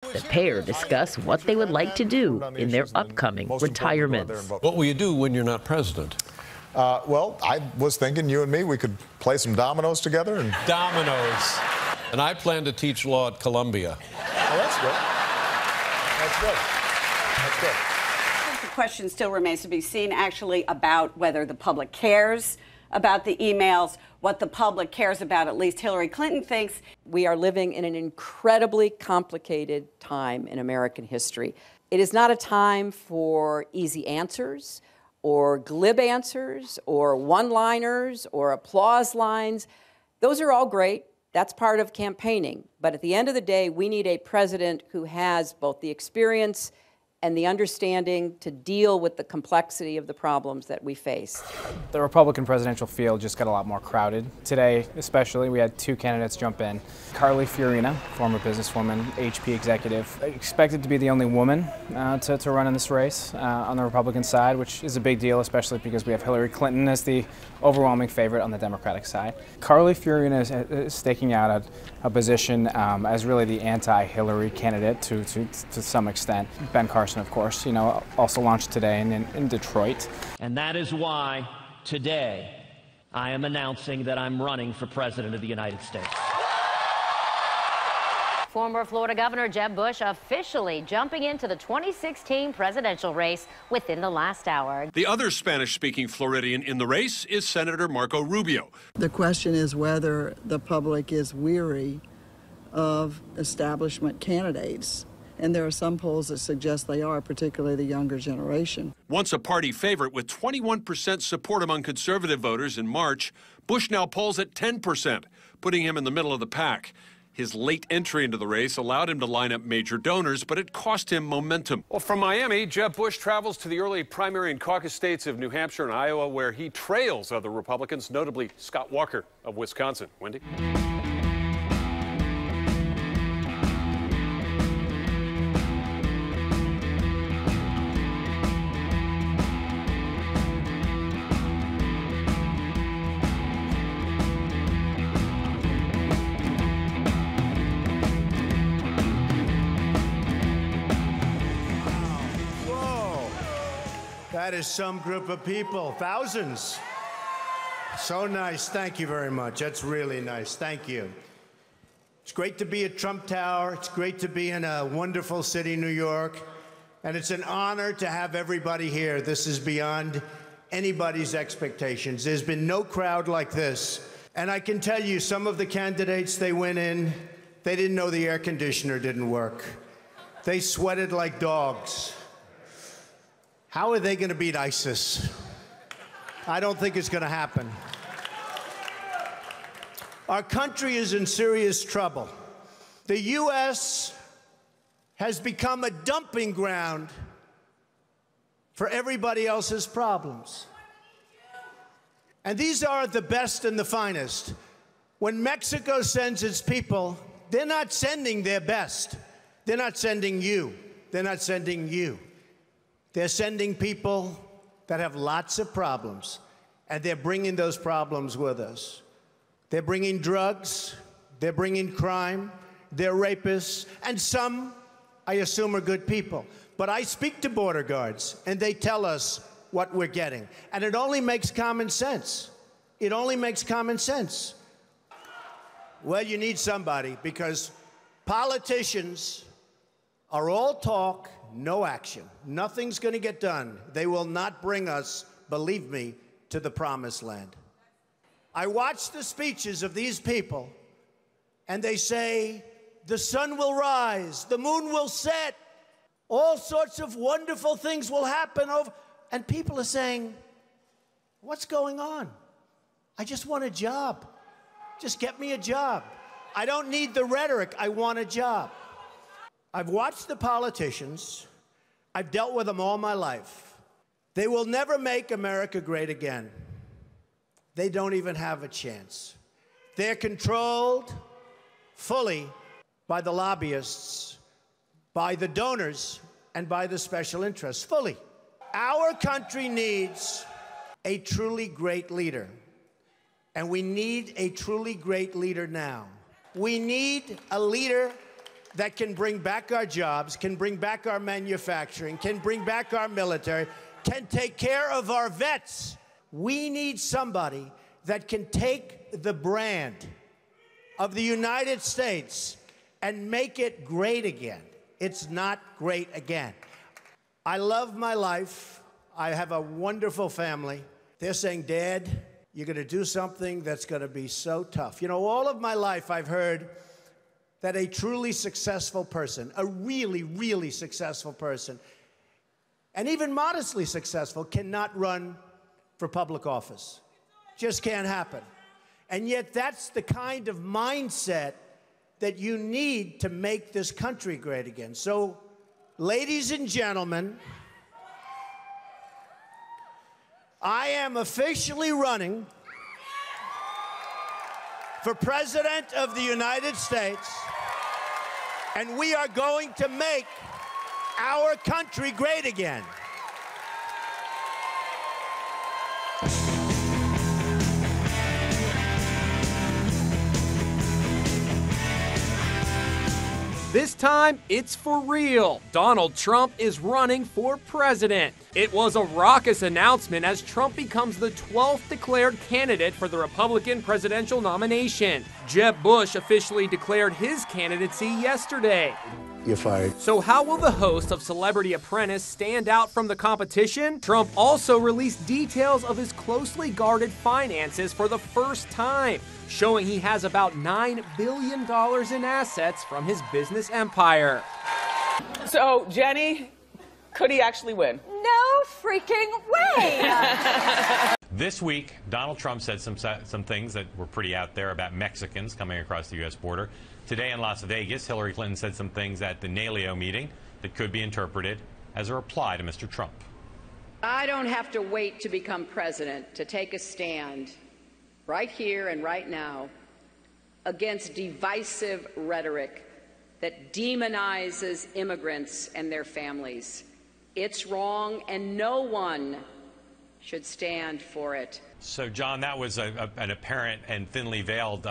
The pair discuss what they would like to do in their upcoming retirements. What will you do when you're not president? Well, I was thinking you and me, we could play some dominoes together. Dominoes. And I plan to teach law at Columbia. Oh, that's good. That's good. That's good. I think the question still remains to be seen, actually, about whether the public cares about the emails. What the public cares about, at least Hillary Clinton thinks. We are living in an incredibly complicated time in American history. It is not a time for easy answers or glib answers or one-liners or applause lines. Those are all great. That's part of campaigning. But at the end of the day, we need a president who has both the experience and the understanding to deal with the complexity of the problems that we face. The Republican presidential field just got a lot more crowded. Today, especially, we had two candidates jump in. Carly Fiorina, former businesswoman, HP executive, expected to be the only woman to run in this race on the Republican side, which is a big deal, especially because we have Hillary Clinton as the overwhelming favorite on the Democratic side. Carly Fiorina is staking out a position as really the anti-Hillary candidate to some extent. Ben Carson, of course, also launched today in Detroit. And that is why today I am announcing that I'm running for President of the United States. Former Florida Governor Jeb Bush officially jumping into the 2016 presidential race within the last hour. The other Spanish-speaking Floridian in the race is Senator Marco Rubio. The question is whether the public is weary of establishment candidates. And there are some polls that suggest they are, particularly the younger generation. Once a party favorite with 21% support among conservative voters in March, Bush now polls at 10%, putting him in the middle of the pack. His late entry into the race allowed him to line up major donors, but it cost him momentum. Well, from Miami, Jeb Bush travels to the early primary and caucus states of New Hampshire and Iowa, where he trails other Republicans, notably Scott Walker of Wisconsin. Wendy? That is some group of people, thousands. So nice. Thank you very much. That's really nice. Thank you. It's great to be at Trump Tower. It's great to be in a wonderful city, New York. And it's an honor to have everybody here. This is beyond anybody's expectations. There's been no crowd like this. And I can tell you, some of the candidates, they went in, they didn't know the air conditioner didn't work. They sweated like dogs. How are they going to beat ISIS? I don't think it's going to happen. Our country is in serious trouble. The U.S. has become a dumping ground for everybody else's problems. And these are the best and the finest. When Mexico sends its people, they're not sending their best. They're not sending you. They're not sending you. They're sending people that have lots of problems, and they're bringing those problems with us. They're bringing drugs, they're bringing crime, they're rapists, and some, I assume, are good people. But I speak to border guards, and they tell us what we're getting. And it only makes common sense. It only makes common sense. Well, you need somebody, because politicians are all talk, no action. Nothing's going to get done. They will not bring us, believe me, to the promised land. I watch the speeches of these people, and they say, the sun will rise, the moon will set, all sorts of wonderful things will happen. And people are saying, what's going on? I just want a job. Just get me a job. I don't need the rhetoric. I want a job. I've watched the politicians. I've dealt with them all my life. They will never make America great again. They don't even have a chance. They're controlled fully by the lobbyists, by the donors, and by the special interests, fully. Our country needs a truly great leader, and we need a truly great leader now. We need a leader that can bring back our jobs, can bring back our manufacturing, can bring back our military, can take care of our vets. We need somebody that can take the brand of the United States and make it great again. It's not great again. I love my life. I have a wonderful family. They're saying, Dad, you're going to do something that's going to be so tough. You know, all of my life I've heard that a truly successful person, a really, really successful person, and even modestly successful, cannot run for public office. Just can't happen. And yet that's the kind of mindset that you need to make this country great again. So, ladies and gentlemen, I am officially running for President of the United States, and we are going to make our country great again. This time, it's for real. Donald Trump is running for president. It was a raucous announcement as Trump becomes the 12th declared candidate for the Republican presidential nomination. Jeb Bush officially declared his candidacy yesterday. You're fired. So how will the host of Celebrity Apprentice stand out from the competition? Trump also released details of his closely guarded finances for the first time, showing he has about $9 billion in assets from his business empire. So, Jenny, could he actually win? No freaking way! This week, Donald Trump said some things that were pretty out there about Mexicans coming across the U.S. border. Today in Las Vegas, Hillary Clinton said some things at the NALEO meeting that could be interpreted as a reply to Mr. Trump. I don't have to wait to become president to take a stand right here and right now against divisive rhetoric that demonizes immigrants and their families. It's wrong, and no one should stand for it. So, John, that was an apparent and thinly veiled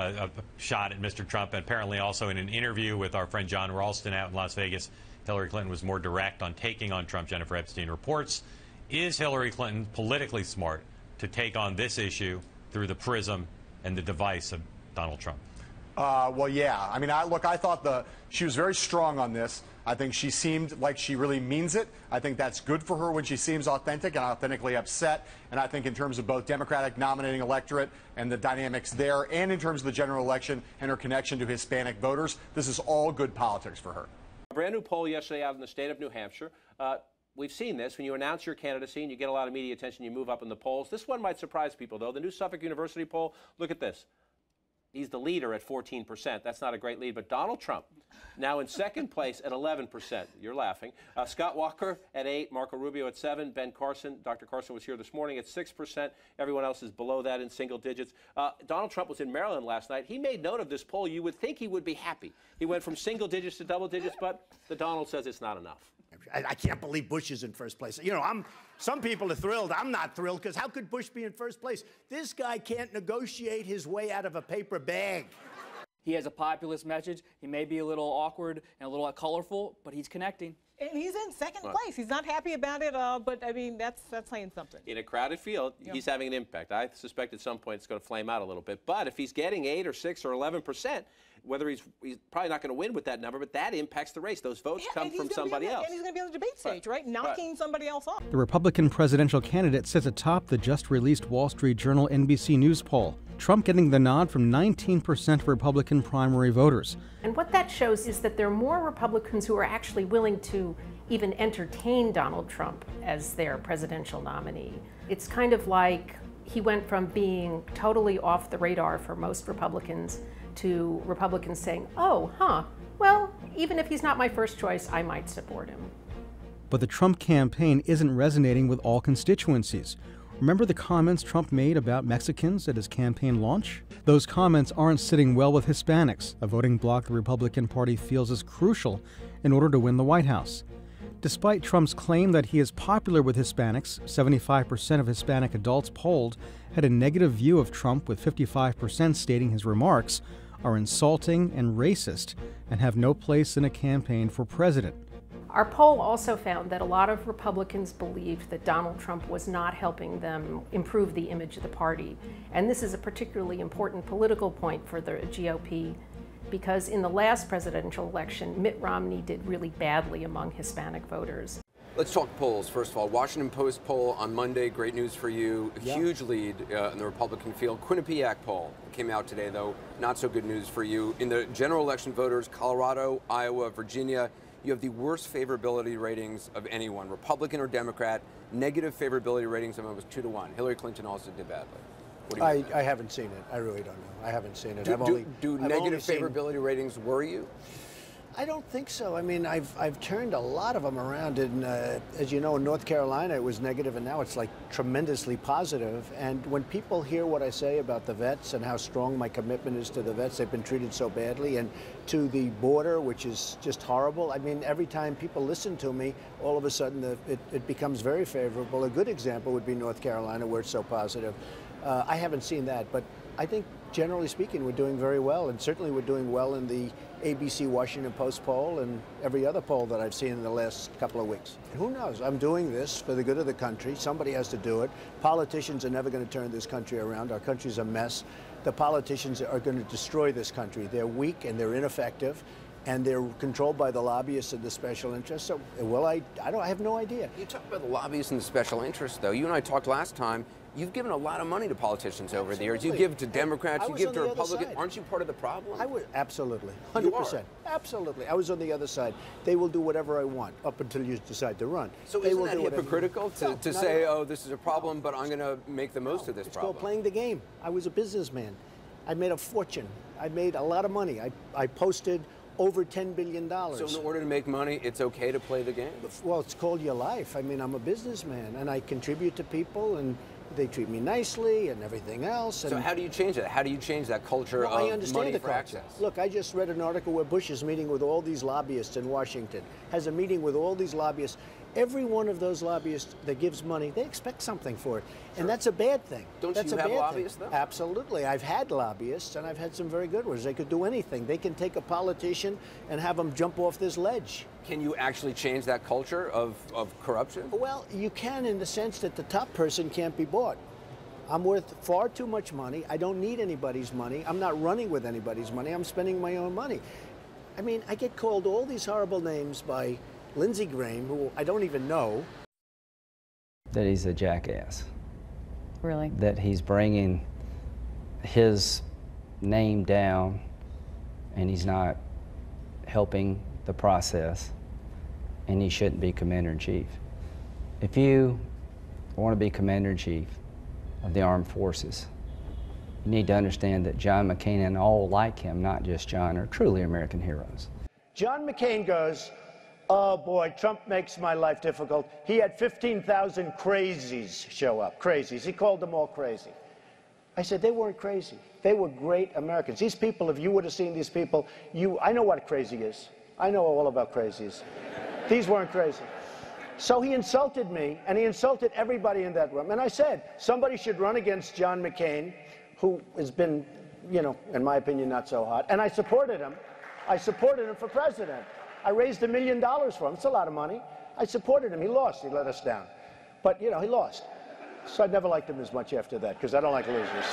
shot at Mr. Trump. And apparently also in an interview with our friend John Ralston out in Las Vegas, Hillary Clinton was more direct on taking on Trump. Jennifer Epstein reports. Is Hillary Clinton politically smart to take on this issue through the prism and the device of Donald Trump? Well, yeah. I mean, I thought she was very strong on this. I think she seemed like she really means it. I think that's good for her when she seems authentic and authentically upset. And I think in terms of both Democratic nominating electorate and the dynamics there, and in terms of the general election and her connection to Hispanic voters, this is all good politics for her. A brand new poll yesterday out in the state of New Hampshire. We've seen this. When you announce your candidacy and you get a lot of media attention, you move up in the polls. This one might surprise people, though. The new Suffolk University poll, look at this. He's the leader at 14%. That's not a great lead, but Donald Trump now in second place at 11%. You're laughing. Scott Walker at 8%, Marco Rubio at 7%, Ben Carson, Dr. Carson was here this morning at 6%. Everyone else is below that in single digits. Donald Trump was in Maryland last night. He made note of this poll. You would think he would be happy. He went from single digits to double digits, but the Donald says it's not enough. I can't believe Bush is in first place. You know, some people are thrilled. I'm not thrilled, because how could Bush be in first place? This guy can't negotiate his way out of a paper bag. He has a populist message. He may be a little awkward and a little colorful, but he's connecting. And he's in second place. He's not happy about it, but I mean, that's saying something. In a crowded field, he's having an impact. I suspect at some point it's going to flame out a little bit. But if he's getting 8 or 6 or 11%, whether he's probably not going to win with that number, but that impacts the race. Those votes come from somebody else. And he's going to be on the debate stage, right? Knocking somebody else off. The Republican presidential candidate sits atop the just-released Wall Street Journal NBC News poll. Trump getting the nod from 19% of Republican primary voters. And what that shows is that there are more Republicans who are actually willing to even entertain Donald Trump as their presidential nominee. It's kind of like he went from being totally off the radar for most Republicans to Republicans saying, oh, well, even if he's not my first choice, I might support him. But the Trump campaign isn't resonating with all constituencies. Remember the comments Trump made about Mexicans at his campaign launch? Those comments aren't sitting well with Hispanics, a voting bloc the Republican Party feels is crucial in order to win the White House. Despite Trump's claim that he is popular with Hispanics, 75% of Hispanic adults polled had a negative view of Trump, with 55% stating his remarks are insulting and racist and have no place in a campaign for president. Our poll also found that a lot of Republicans believed that Donald Trump was not helping them improve the image of the party. And this is a particularly important political point for the GOP, because in the last presidential election, Mitt Romney did really badly among Hispanic voters. Let's talk polls. First of all, Washington Post poll on Monday, great news for you. A huge lead in the Republican field. Quinnipiac poll came out today, though, not so good news for you. In the general election voters, Colorado, Iowa, Virginia, you have the worst favorability ratings of anyone, Republican or Democrat. Negative favorability ratings of almost 2-1. Hillary Clinton also did badly. What do you think? I haven't seen it. I really don't know. I haven't seen it. Do negative favorability ratings worry you? I don't think so. I mean, I've turned a lot of them around. And as you know, in North Carolina, it was negative, and now it's like tremendously positive. And when people hear what I say about the vets and how strong my commitment is to the vets, they've been treated so badly, and to the border, which is just horrible. I mean, every time people listen to me, all of a sudden it becomes very favorable. A good example would be North Carolina, where it's so positive. I haven't seen that, but I think generally speaking, we're doing very well, and certainly we're doing well in the ABC Washington Post poll and every other poll that I've seen in the last couple of weeks. Who knows? I'm doing this for the good of the country. Somebody has to do it. Politicians are never going to turn this country around. Our country's a mess. The politicians are going to destroy this country. They're weak and they're ineffective, and they're controlled by the lobbyists and the special interests. So, well, I have no idea. You talk about the lobbyists and the special interests, though. You and I talked last time. You've given a lot of money to politicians over the years. You give to Democrats, you give to Republicans. Aren't you part of the problem? I would, absolutely, 100%. Absolutely. I was on the other side. They will do whatever I want up until you decide to run. So isn't that hypocritical to say, oh, this is a problem, but I'm going to make the most of this problem? It's called playing the game. I was a businessman. I made a fortune. I made a lot of money. I posted over $10 billion. So in order to make money, it's okay to play the game? Well, it's called your life. I mean, I'm a businessman, and I contribute to people, and they treat me nicely and everything else. And so how do you change that? How do you change that culture of money for access? Look, I just read an article where Bush is meeting with all these lobbyists in Washington, has a meeting with all these lobbyists. Every one of those lobbyists that gives money, they expect something for it. And that's a bad thing. Don't you have lobbyists, though? Absolutely. I've had lobbyists, and I've had some very good ones. They could do anything. They can take a politician and have them jump off this ledge. Can you actually change that culture of corruption? Well, you can, in the sense that the top person can't be bought. I'm worth far too much money. I don't need anybody's money. I'm not running with anybody's money. I'm spending my own money. I mean, I get called all these horrible names by Lindsey Graham, who I don't even know. That he's a jackass. Really? That he's bringing his name down and he's not helping the process, and he shouldn't be commander-in-chief. If you want to be commander-in-chief of the armed forces, you need to understand that John McCain and all like him, not just John, are truly American heroes. John McCain goes, oh boy, Trump makes my life difficult. He had 15,000 crazies show up, crazies. He called them all crazy. I said, they weren't crazy. They were great Americans. These people, if you would have seen these people, I know what crazy is. I know all about crazies. These weren't crazy. So he insulted me, and he insulted everybody in that room. And I said, somebody should run against John McCain, who has been, you know, in my opinion, not so hot. And I supported him. I supported him for president. I raised $1 million for him. It's a lot of money. I supported him. He lost. He let us down. But, you know, he lost. So I never liked him as much after that, because I don't like losers.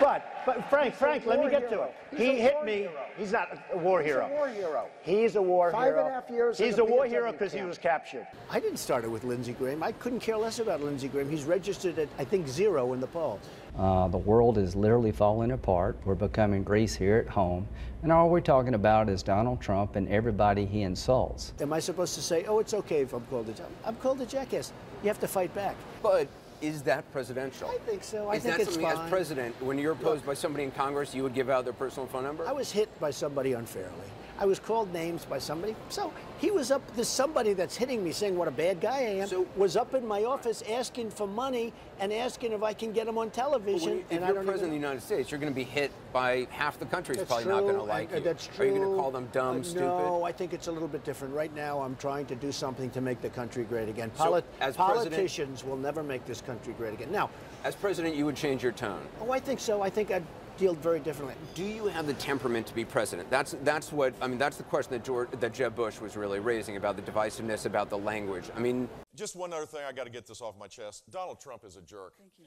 But Frank, let me get to it. He hit me. He's not a war hero. He's a war hero. He's a war hero. 5.5 years. He's a war hero because he was captured. I didn't start it with Lindsey Graham. I couldn't care less about Lindsey Graham. He's registered at, I think, 0 in the poll. The world is literally falling apart. We're becoming Greece here at home. And all we're talking about is Donald Trump and everybody he insults. Am I supposed to say, oh, it's okay if I'm called a jackass? I'm called a jackass. You have to fight back. But is that presidential? I think so. I is think that it's something fine. As president, when you're opposed by somebody in Congress, you would give out their personal phone number? I was hit by somebody unfairly. I was called names by somebody. So he was up, there's somebody that's hitting me saying what a bad guy I am, was up in my office asking for money and asking if I can get him on television. If you're president of the United States, you're going to be hit by half the country is probably not going to like you. That's true. Are you going to call them dumb, stupid? No, I think it's a little bit different. Right now, I'm trying to do something to make the country great again. So as politicians will never make this country great again. Now, as president, you would change your tone? Oh, I think so. I think I'd deal very differently. Do you have the temperament to be president? That's what I mean. That's the question that Jeb Bush was really raising about the divisiveness, about the language. I mean, just one other thing. I got to get this off my chest. Donald Trump is a jerk. Thank you.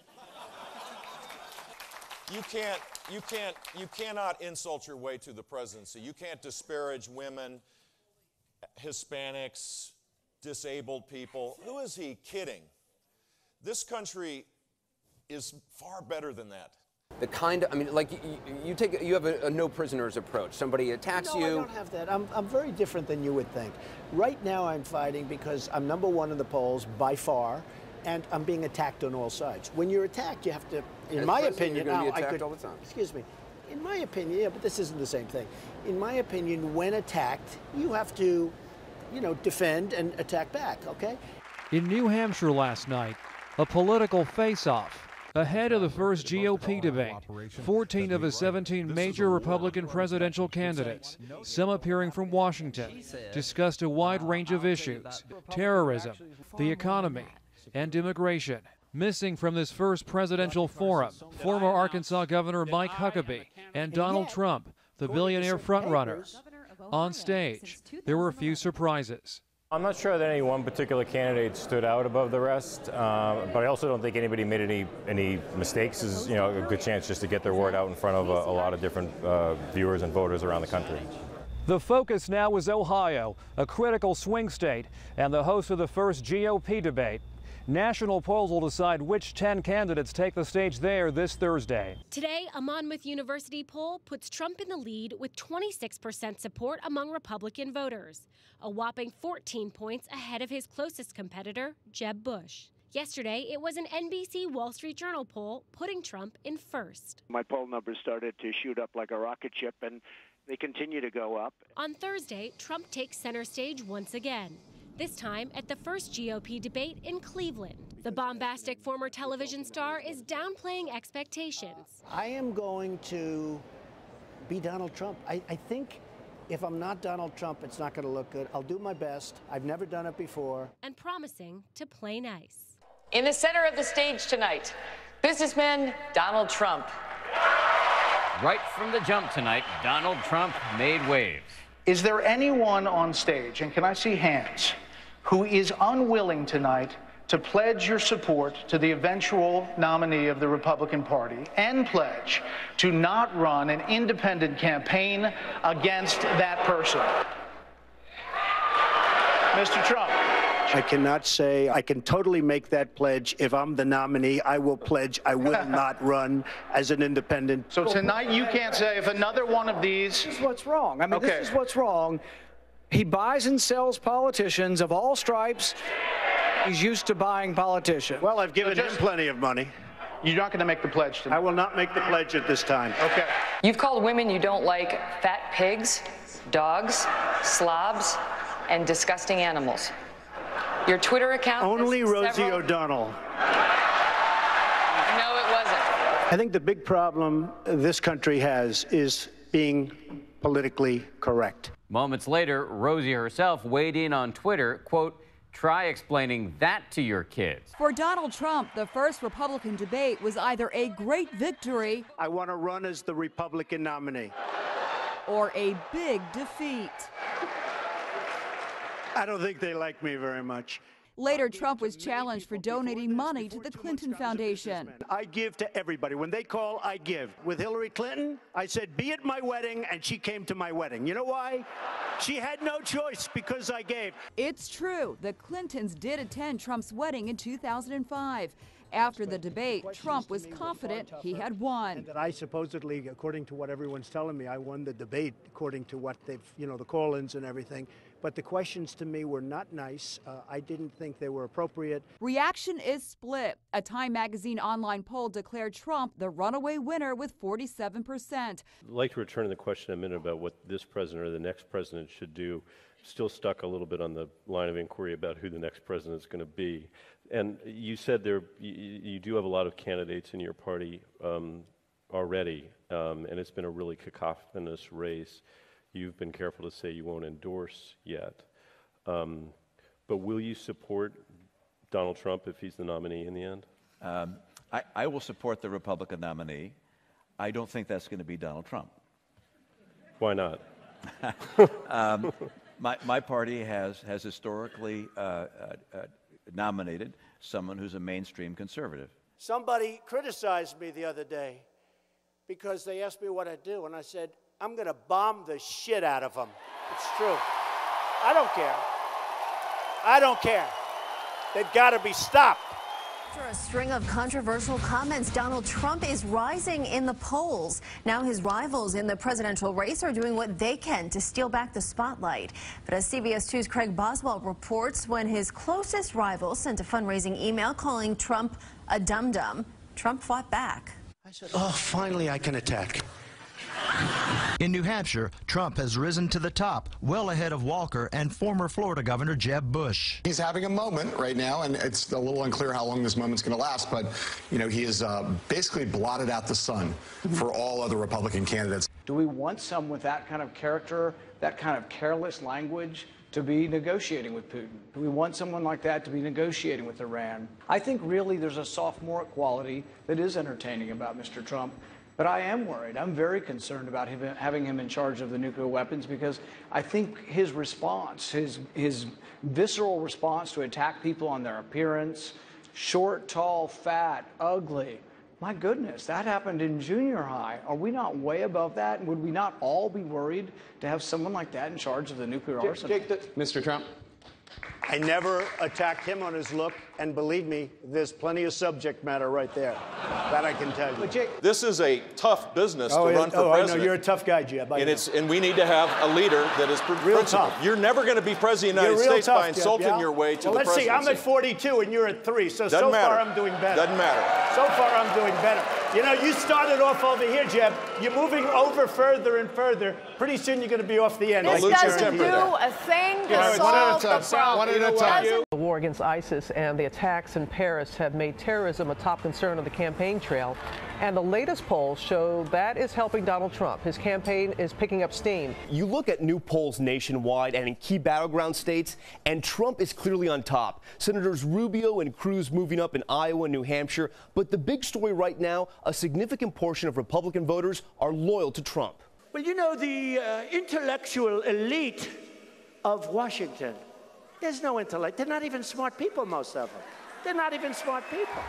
You cannot insult your way to the presidency. You can't disparage women, Hispanics, disabled people. Who is he kidding? This country is far better than that. the kind of, I mean, like you have a no prisoners approach. Somebody attacks you. No, I don't have that. I'm very different than you would think. Right now I'm fighting because I'm #1 in the polls by far, and I'm being attacked on all sides. When you're attacked, you have to, in my opinion, you're going to be attacked all the time. Excuse me. In my opinion, yeah, but this isn't the same thing. In my opinion, when attacked, you have to, defend and attack back, okay? In New Hampshire last night, a political face-off ahead of the first GOP debate. 14 of the 17 major Republican presidential candidates, some appearing from Washington, discussed a wide range of issues: terrorism, the economy, and immigration. Missing from this first presidential forum, former Arkansas Governor Mike Huckabee and Donald Trump, the billionaire frontrunner. On stage, there were a few surprises. I'm not sure that any one particular candidate stood out above the rest, but I also don't think anybody made any mistakes. This is a good chance just to get their word out in front of a lot of different viewers and voters around the country. The focus now is Ohio, a critical swing state, and the host of the first GOP debate. National polls will decide which 10 candidates take the stage there this Thursday. Today, a Monmouth University poll puts Trump in the lead with 26% support among Republican voters, a whopping 14 points ahead of his closest competitor, Jeb Bush. Yesterday, it was an NBC Wall Street Journal poll putting Trump in first. My poll numbers started to shoot up like a rocket ship, and they continue to go up. On Thursday, Trump takes center stage once again. This time at the first GOP debate in Cleveland. The bombastic former television star is downplaying expectations. I am going to be Donald Trump. I think if I'm not Donald Trump, it's not going to look good. I'll do my best. I've never done it before. And promising to play nice. In the center of the stage tonight, businessman Donald Trump. Right from the jump tonight, Donald Trump made waves. Is there anyone on stage, and can I see hands, who is unwilling tonight to pledge your support to the eventual nominee of the Republican Party and pledge to not run an independent campaign against that person? Mr. Trump. I cannot say I can totally make that pledge. If I'm the nominee, I will pledge I will not run as an independent. So tonight you can't say if another one of these. This is what's wrong. I mean, This is what's wrong. He buys and sells politicians of all stripes. He's used to buying politicians. Well, I've given him plenty of money. You're not going to make the pledge tonight. I will not make the pledge at this time. Okay. You've called women you don't like fat pigs, dogs, slobs, and disgusting animals. Your Twitter account. Only Rosie O'Donnell. No, it wasn't. I think the big problem this country has is being politically correct. Moments later, Rosie herself weighed in on Twitter, quote, "Try explaining that to your kids." For Donald Trump, the first Republican debate was either a great victory. I want to run as the Republican nominee. Or a big defeat. I don't think they like me very much. Later, Trump was challenged for donating money to the Clinton Foundation. I give to everybody. When they call, I give. With Hillary Clinton, I said, be at my wedding, and she came to my wedding. You know why? She had no choice because I gave. It's true. The Clintons did attend Trump's wedding in 2005. After the debate, Trump was confident he had won. And that I supposedly, according to what everyone's telling me, I won the debate, according to what they've, the call-ins and everything. But the questions to me were not nice. I didn't think they were appropriate. Reaction is split. A Time magazine online poll declared Trump the runaway winner with 47%. I'd like to return to the question in a minute about what this president or the next president should do. Still stuck a little bit on the line of inquiry about who the next president is going to be. And you said you do have a lot of candidates in your party already, and it's been a really cacophonous race. You've been careful to say you won't endorse yet. But will you support Donald Trump if he's the nominee in the end? I will support the Republican nominee. I don't think that's going to be Donald Trump. Why not? My party has historically nominated someone who's a mainstream conservative. Somebody criticized me the other day because they asked me what I do, and I said, I'm going to bomb the shit out of them. It's true. I don't care. I don't care. They've got to be stopped. After a string of controversial comments, Donald Trump is rising in the polls. Now his rivals in the presidential race are doing what they can to steal back the spotlight. But as CBS 2's Craig Boswell reports, when his closest rival sent a fundraising email calling Trump a dum-dum, Trump fought back. I said, oh, finally I can attack. In New Hampshire, Trump has risen to the top, well ahead of Walker and former Florida Governor Jeb Bush. He's having a moment right now, and it's a little unclear how long this moment's going to last, but, you know, he has basically blotted out the sun for all other Republican candidates. Do we want someone with that kind of character, that kind of careless language, to be negotiating with Putin? Do we want someone like that to be negotiating with Iran? I think really there's a sophomoric quality that is entertaining about Mr. Trump. But I am worried. I'm very concerned about having him in charge of the nuclear weapons, because I think his response, his visceral response to attack people on their appearance, short, tall, fat, ugly, my goodness, that happened in junior high. Are we not way above that? And would we not all be worried to have someone like that in charge of the nuclear arsenal? Mr. Trump. I never attacked him on his look, and believe me, there's plenty of subject matter right there. That I can tell you. This is a tough business to run for president. I know, you're a tough guy, Jeb. And we need to have a leader that is real tough. You're never going to be president of the United States by insulting your way to the presidency. Let's see, I'm at 42 and you're at 3, so far I'm doing better. Doesn't matter. So far I'm doing better. You know, you started off over here, Jeb. You're moving over further and further. Pretty soon you're going to be off the end. This doesn't do a thing to solve the problem. The war against ISIS and the attacks in Paris have made terrorism a top concern on the campaign trail. And the latest polls show that is helping Donald Trump. His campaign is picking up steam. You look at new polls nationwide and in key battleground states, and Trump is clearly on top. Senators Rubio and Cruz moving up in Iowa and New Hampshire. But the big story right now, a significant portion of Republican voters are loyal to Trump. Well, you know, the intellectual elite of Washington, there's no intellect. They're not even smart people, most of them. They're not even smart people.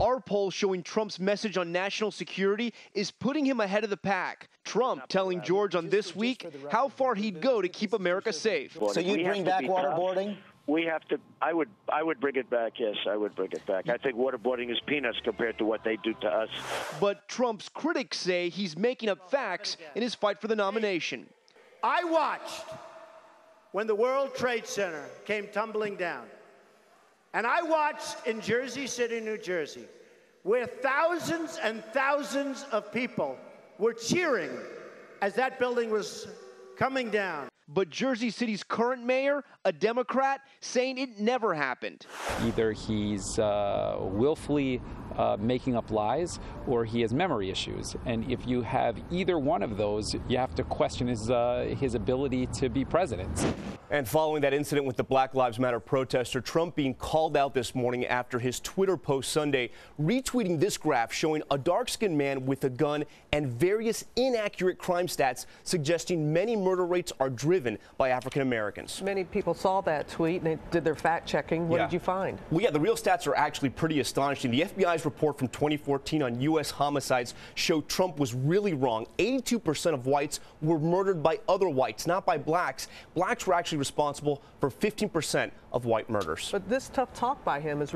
Our poll showing Trump's message on national security is putting him ahead of the pack. Trump telling George on This Week how far he'd go to keep America safe. So you'd bring back waterboarding? We have to. I would bring it back. Yes, I would bring it back. I think waterboarding is peanuts compared to what they do to us. But Trump's critics say he's making up facts in his fight for the nomination. I watched when the World Trade Center came tumbling down. And I watched in Jersey City, New Jersey, where thousands and thousands of people were cheering as that building was coming down. But Jersey City's current mayor, a Democrat, saying it never happened. Either he's willfully making up lies or he has memory issues. And if you have either one of those, you have to question his ability to be president. And following that incident with the Black Lives Matter protester, Trump being called out this morning after his Twitter post Sunday, retweeting this graph showing a dark-skinned man with a gun and various inaccurate crime stats suggesting many murder rates are driven by African Americans. Many people saw that tweet and they did their fact checking. What did you find? Well, yeah, the real stats are actually pretty astonishing. The FBI's report from 2014 on U.S. homicides showed Trump was really wrong. 82% of whites were murdered by other whites, not by blacks. Blacks were actually responsible for 15% of white murders. But this tough talk by him is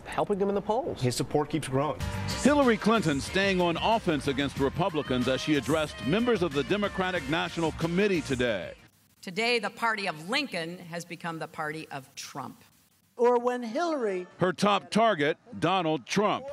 helping him in the polls. His support keeps growing. Hillary Clinton staying on offense against Republicans as she addressed members of the Democratic National Committee today. Today, the party of Lincoln has become the party of Trump. Or when Hillary... Her top target, Donald Trump.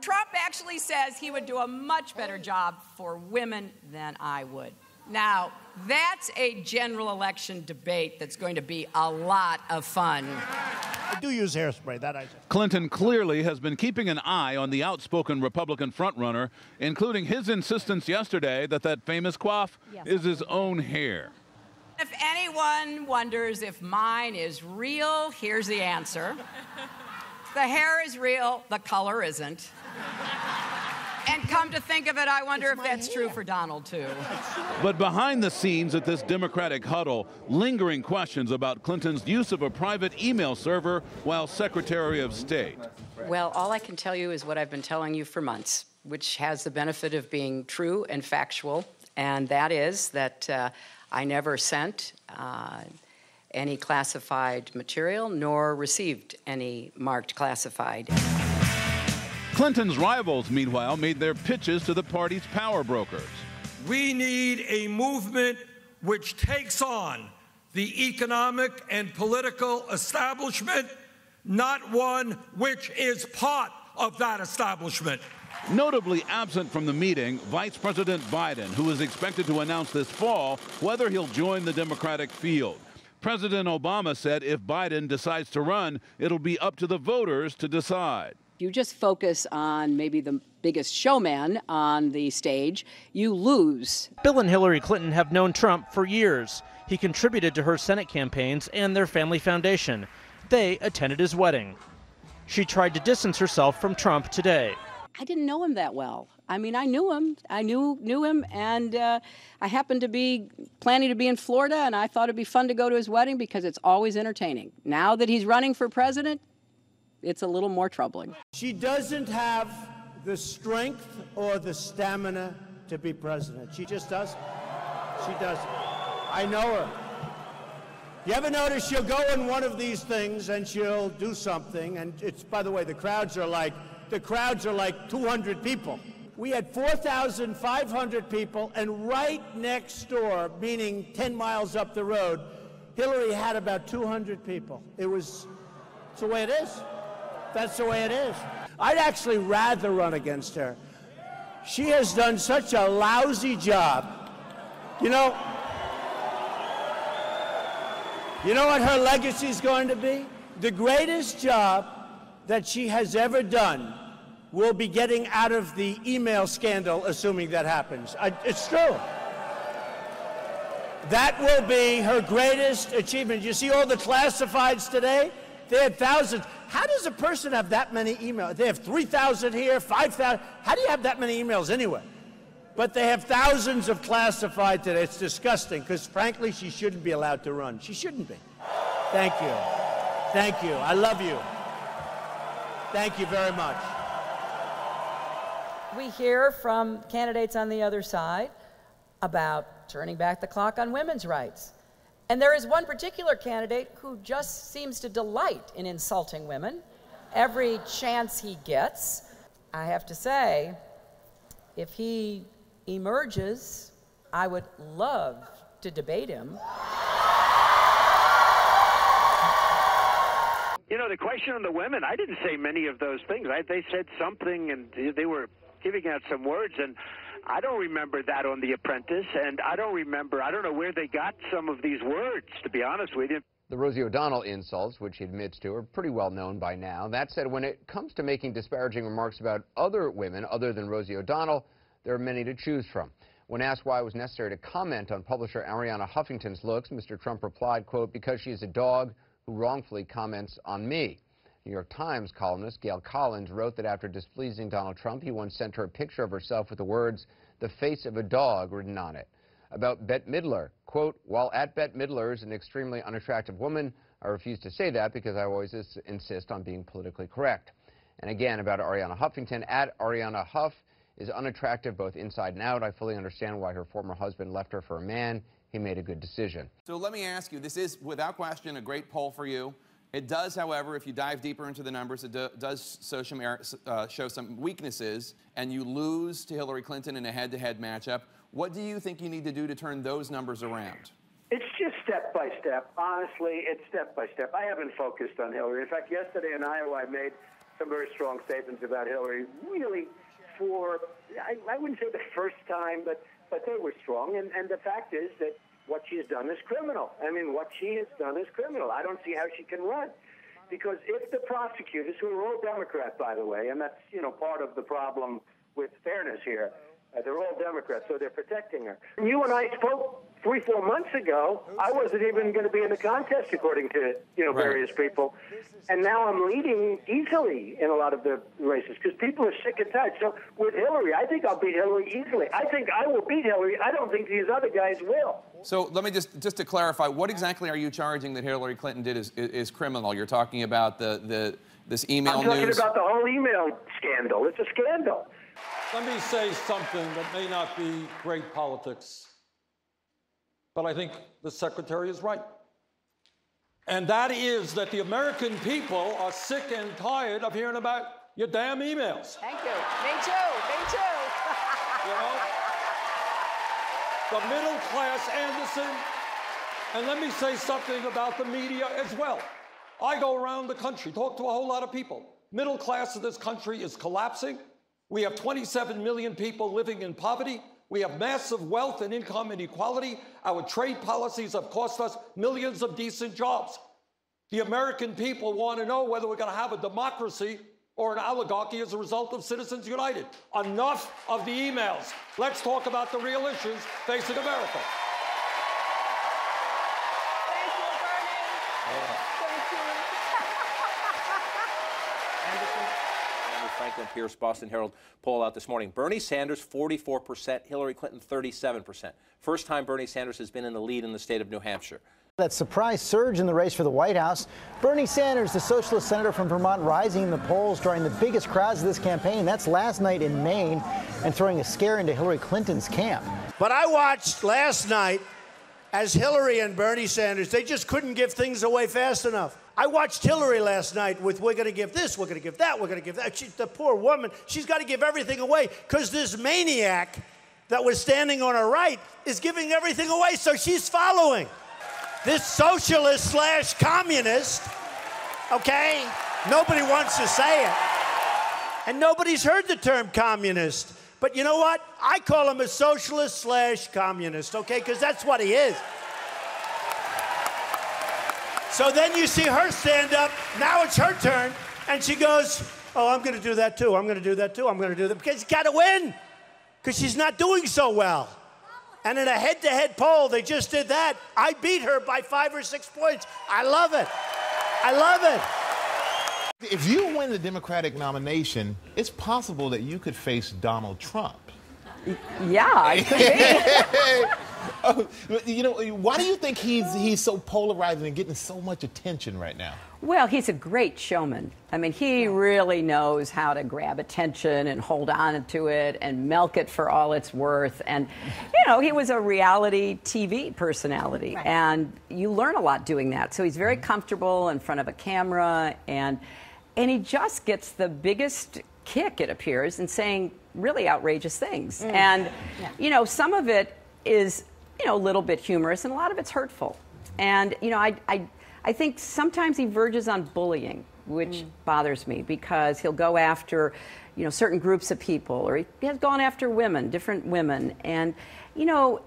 Trump actually says he would do a much better job for women than I would. Now, that's a general election debate that's going to be a lot of fun. I do use hairspray, that I say. Clinton clearly has been keeping an eye on the outspoken Republican frontrunner, including his insistence yesterday that famous coif is his own hair. If anyone wonders if mine is real, here's the answer. The hair is real, the color isn't. And come to think of it, I wonder if that's true for Donald, too. But behind the scenes at this Democratic huddle, lingering questions about Clinton's use of a private email server while Secretary of State. Well, all I can tell you is what I've been telling you for months, which has the benefit of being true and factual, and that is that I never sent any classified material nor received any marked classified. Clinton's rivals, meanwhile, made their pitches to the party's power brokers. We need a movement which takes on the economic and political establishment, not one which is part of that establishment. Notably absent from the meeting, Vice President Biden, who is expected to announce this fall whether he'll join the Democratic field. President Obama said if Biden decides to run, it'll be up to the voters to decide. You just focus on maybe the biggest showman on the stage, you lose. Bill and Hillary Clinton have known Trump for years. He contributed to her Senate campaigns and their family foundation. They attended his wedding. She tried to distance herself from Trump today. I didn't know him that well. I mean, I knew him. I knew him, and I happened to be planning to be in Florida, and I thought it'd be fun to go to his wedding because it's always entertaining. Now that he's running for president, it's a little more troubling. She doesn't have the strength or the stamina to be president. She just doesn't. She doesn't. I know her. You ever notice she'll go in one of these things and she'll do something, and it's, by the way, the crowds are like 200 people. We had 4,500 people, and right next door, meaning 10 miles up the road, Hillary had about 200 people. It's the way it is. That's the way it is. I'd actually rather run against her. She has done such a lousy job. You know what her legacy is going to be? The greatest job that she has ever done will be getting out of the email scandal, assuming that happens. It's true. That will be her greatest achievement. You see all the classifieds today? They had thousands. How does a person have that many emails? They have 3,000 here, 5,000. How do you have that many emails anyway? But they have thousands of classified today. It's disgusting, because frankly, she shouldn't be allowed to run. She shouldn't be. Thank you. Thank you. I love you. Thank you very much. We hear from candidates on the other side about turning back the clock on women's rights. And there is one particular candidate who just seems to delight in insulting women every chance he gets. I have to say, if he emerges, I would love to debate him. You know, the question on the women, I didn't say many of those things. They said something, and they were giving out some words, and I don't remember that on The Apprentice, and I don't know where they got some of these words, to be honest with you. The Rosie O'Donnell insults, which he admits to, are pretty well known by now. That said, when it comes to making disparaging remarks about other women other than Rosie O'Donnell, there are many to choose from. When asked why it was necessary to comment on publisher Arianna Huffington's looks, Mr. Trump replied, quote, "Because she is a dog who wrongfully comments on me." New York Times columnist Gail Collins wrote that after displeasing Donald Trump, he once sent her a picture of herself with the words, "the face of a dog," written on it. About Bette Midler, quote, "While at Bette Midler is an extremely unattractive woman, I refuse to say that because I always insist on being politically correct." And again, about Arianna Huffington, at Arianna Huff is unattractive both inside and out. I fully understand why her former husband left her for a man. He made a good decision. So let me ask you, this is without question a great poll for you. It does, however, if you dive deeper into the numbers, it does show some weaknesses, and you lose to Hillary Clinton in a head-to-head matchup. What do you think you need to do to turn those numbers around? It's just step by step. Honestly, it's step by step. I haven't focused on Hillary. In fact, yesterday in Iowa, I made some very strong statements about Hillary, really for, I wouldn't say the first time, but they were strong. And the fact is that what she has done is criminal. I mean, what she has done is criminal. I don't see how she can run. Because if the prosecutors, who are all Democrat, by the way, and that's, part of the problem with fairness here, they're all Democrats, so they're protecting her. You and I spoke 3-4 months ago, I wasn't even going to be in the contest, according to various people. And now I'm leading easily in a lot of the races because people are sick and tired. So with Hillary, I think I'll beat Hillary easily. I think I will beat Hillary. I don't think these other guys will. So let me just to clarify, what exactly are you charging that Hillary Clinton did is criminal? You're talking about this email news? I'm talking about the whole email scandal. It's a scandal. Let me say something that may not be great politics, but I think the secretary is right. And that is that the American people are sick and tired of hearing about your damn emails. Thank you. Me too. Me too. You know? The middle class, Anderson, and let me say something about the media as well. I go around the country, talk to a whole lot of people. Middle class of this country is collapsing. We have 27 million people living in poverty. We have massive wealth and income inequality. Our trade policies have cost us millions of decent jobs. The American people want to know whether we're going to have a democracy or an oligarchy as a result of Citizens United. Enough of the emails. Let's talk about the real issues facing America. Thank you, Bernie. Thank you. Franklin Pierce, Boston Herald poll out this morning. Bernie Sanders, 44%, Hillary Clinton, 37%. First time Bernie Sanders has been in the lead in the state of New Hampshire. That surprise surge in the race for the White House. Bernie Sanders, the socialist senator from Vermont, rising in the polls, drawing the biggest crowds of this campaign. That's last night in Maine, and throwing a scare into Hillary Clinton's camp. But I watched last night as Hillary and Bernie Sanders, they just couldn't give things away fast enough. I watched Hillary last night with, we're going to give this, we're going to give that, we're going to give that. The poor woman, she's got to give everything away because this maniac that was standing on her right is giving everything away, so she's following. This socialist slash communist, okay? Nobody wants to say it. And nobody's heard the term communist. But you know what? I call him a socialist slash communist, okay? Because that's what he is. So then you see her stand up. Now it's her turn. And she goes, oh, I'm going to do that too. I'm going to do that too. I'm going to do that. Because you got to win. Because she's not doing so well. And in a head-to-head poll, they just did that. I beat her by 5 or 6 points. I love it. I love it. If you win the Democratic nomination, it's possible that you could face Donald Trump. Yeah, it could be. You know, why do you think he's so polarizing and getting so much attention right now? Well, he's a great showman. I mean, he really knows how to grab attention and hold on to it and milk it for all it's worth. And, you know, he was a reality TV personality, right, and you learn a lot doing that. So he's very comfortable in front of a camera, and he just gets the biggest kick, it appears, in saying really outrageous things. And, you know, some of it is, you know, a little bit humorous, and a lot of it's hurtful. And, you know, I think sometimes he verges on bullying, which bothers me, because he'll go after, you know, certain groups of people, or he has gone after women, different women. And, you know,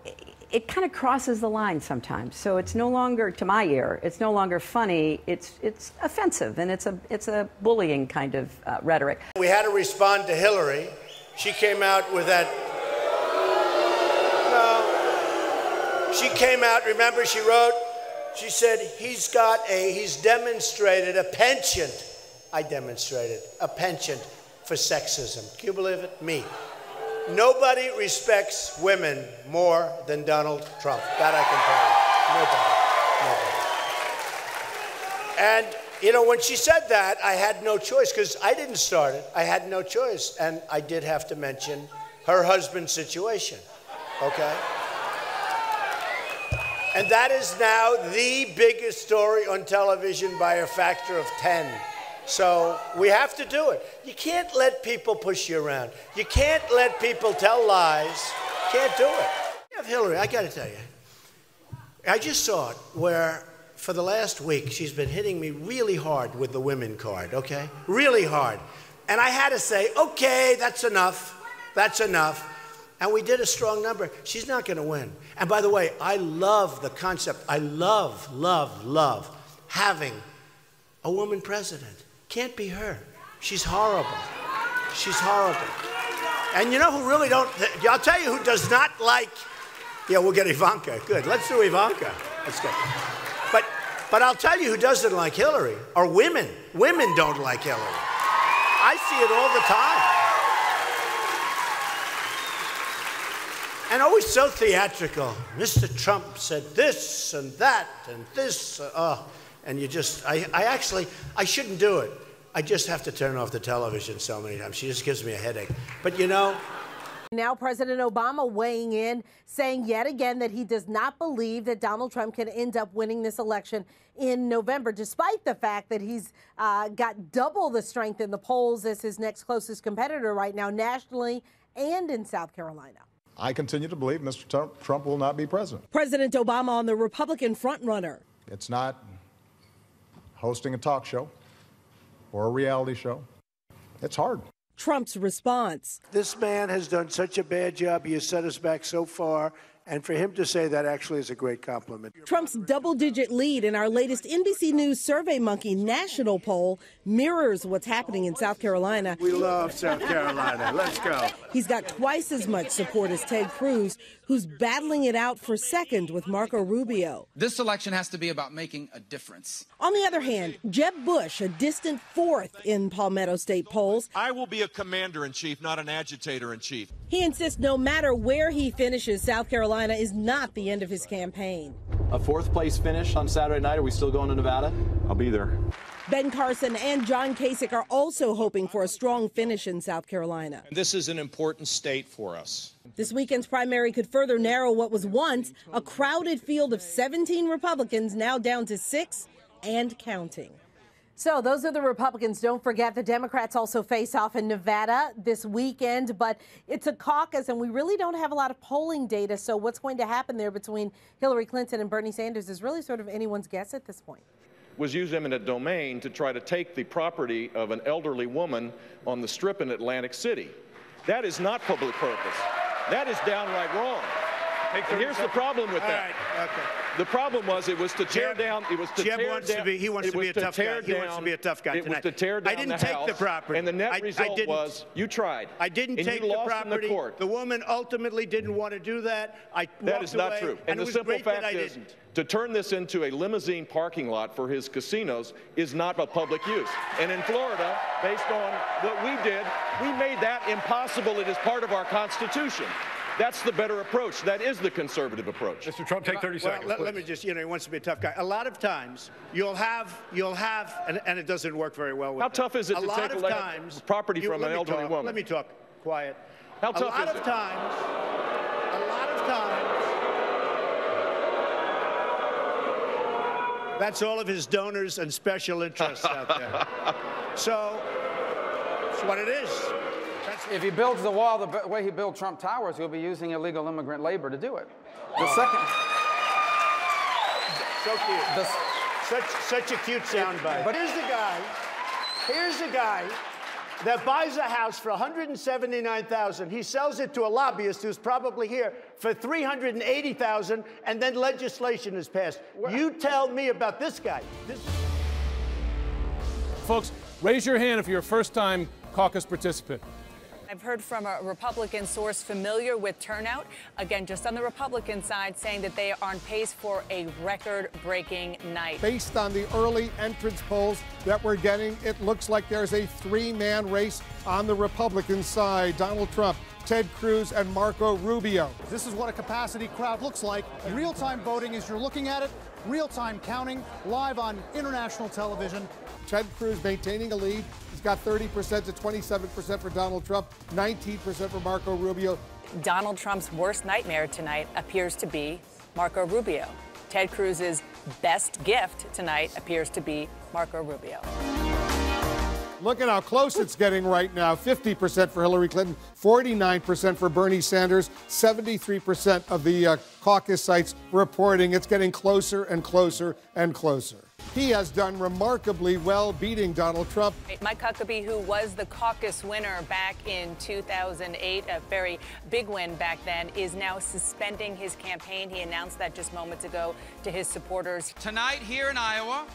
it kind of crosses the line sometimes. So it's no longer, to my ear, it's no longer funny. It's offensive, and it's a bullying kind of rhetoric. We had to respond to Hillary. She came out with that. No. She came out, remember, she wrote, she said, he's demonstrated a penchant. I demonstrated a penchant for sexism. Can you believe it? Me. Nobody respects women more than Donald Trump. That I can tell you. Nobody. And, you know, when she said that, I had no choice, because I didn't start it. I had no choice. And I did have to mention her husband's situation, okay? And that is now the biggest story on television by a factor of 10. So we have to do it. You can't let people push you around. You can't let people tell lies. Can't do it. You have Hillary, I got to tell you. I just saw it where for the last week she's been hitting me really hard with the women card, okay? Really hard. And I had to say, okay, that's enough. That's enough. And we did a strong number. She's not going to win. And by the way, I love the concept. I love, love, love having a woman president. Can't be her. She's horrible. She's horrible. And you know who really don't, I'll tell you who does not like Yeah, we'll get Ivanka. Good. Let's do Ivanka. That's good. But I'll tell you who doesn't like Hillary are women. Women don't like Hillary. I see it all the time. And always so theatrical. Mr. Trump said this and that and this. And you just, I shouldn't do it. I just have to turn off the television so many times. She just gives me a headache. But you know. Now President Obama weighing in, saying yet again that he does not believe that Donald Trump can end up winning this election in November, despite the fact that he's got double the strength in the polls as his next closest competitor right now, nationally and in South Carolina. I continue to believe Mr. Trump will not be president. President Obama on the Republican frontrunner. It's not hosting a talk show or a reality show. It's hard. Trump's response. This man has done such a bad job. He has set us back so far. And for him to say that actually is a great compliment. Trump's double-digit lead in our latest NBC News SurveyMonkey national poll mirrors what's happening in South Carolina. We love South Carolina. Let's go. He's got twice as much support as Ted Cruz, who's battling it out for second with Marco Rubio. This election has to be about making a difference. On the other hand, Jeb Bush, a distant fourth in Palmetto State polls. I will be a commander-in-chief, not an agitator-in-chief. He insists no matter where he finishes, South Carolina is not the end of his campaign. A fourth place finish on Saturday night. Are we still going to Nevada? I'll be there. Ben Carson and John Kasich are also hoping for a strong finish in South Carolina. This is an important state for us. This weekend's primary could further narrow what was once a crowded field of 17 Republicans, now down to 6 and counting. So those are the Republicans. Don't forget the Democrats also face off in Nevada this weekend, but it's a caucus and we really don't have a lot of polling data. So what's going to happen there between Hillary Clinton and Bernie Sanders is really sort of anyone's guess at this point. Was use eminent domain to try to take the property of an elderly woman on the Strip in Atlantic City. That is not public purpose. That is downright wrong. And here's the problem with that. All right, okay. The problem was it was to tear down. It was to Jeb tear wants down. to be. He wants to be a tough guy. He wants to be a tough guy It tonight. was to tear down I didn't the take house, the property. and the net result was you tried. I didn't and take you the lost property. in the court. The woman ultimately didn't want to do that. That is not true. And the it was simple great that fact I is, didn't. to turn this into a limousine parking lot for his casinos is not a public use. And in Florida, based on what we did, we made that impossible. It is part of our Constitution. That's the better approach. That is the conservative approach. Mr. Trump, take 30 seconds. Let me just, he wants to be a tough guy. A lot of times, you'll have, and it doesn't work very well with How tough is it to take property from an elderly woman? Let me talk. Quiet. How tough is it? A lot of times, that's all of his donors and special interests out there. So, that's what it is. If he builds the wall the way he built Trump Towers, he'll be using illegal immigrant labor to do it. The second. So cute. Such a cute soundbite. But here's the guy that buys a house for $179,000. He sells it to a lobbyist who's probably here for $380,000, and then legislation is passed. You tell me about this guy. Folks, raise your hand if you're a first-time caucus participant. I've heard from a Republican source familiar with turnout, again, just on the Republican side, saying that they are on pace for a record-breaking night. Based on the early entrance polls that we're getting, it looks like there's a three-man race on the Republican side. Donald Trump, Ted Cruz, and Marco Rubio. This is what a capacity crowd looks like. Real-time voting as you're looking at it, real-time counting, live on international television. Ted Cruz maintaining a lead. He's got 30% to 27% for Donald Trump, 19% for Marco Rubio. Donald Trump's worst nightmare tonight appears to be Marco Rubio. Ted Cruz's best gift tonight appears to be Marco Rubio. Look at how close it's getting right now. 50% for Hillary Clinton, 49% for Bernie Sanders, 73% of the caucus sites reporting it's getting closer and closer and closer. He has done remarkably well beating Donald Trump. Mike Huckabee, who was the caucus winner back in 2008, a very big win back then, is now suspending his campaign. He announced that just moments ago to his supporters. Tonight here in Iowa,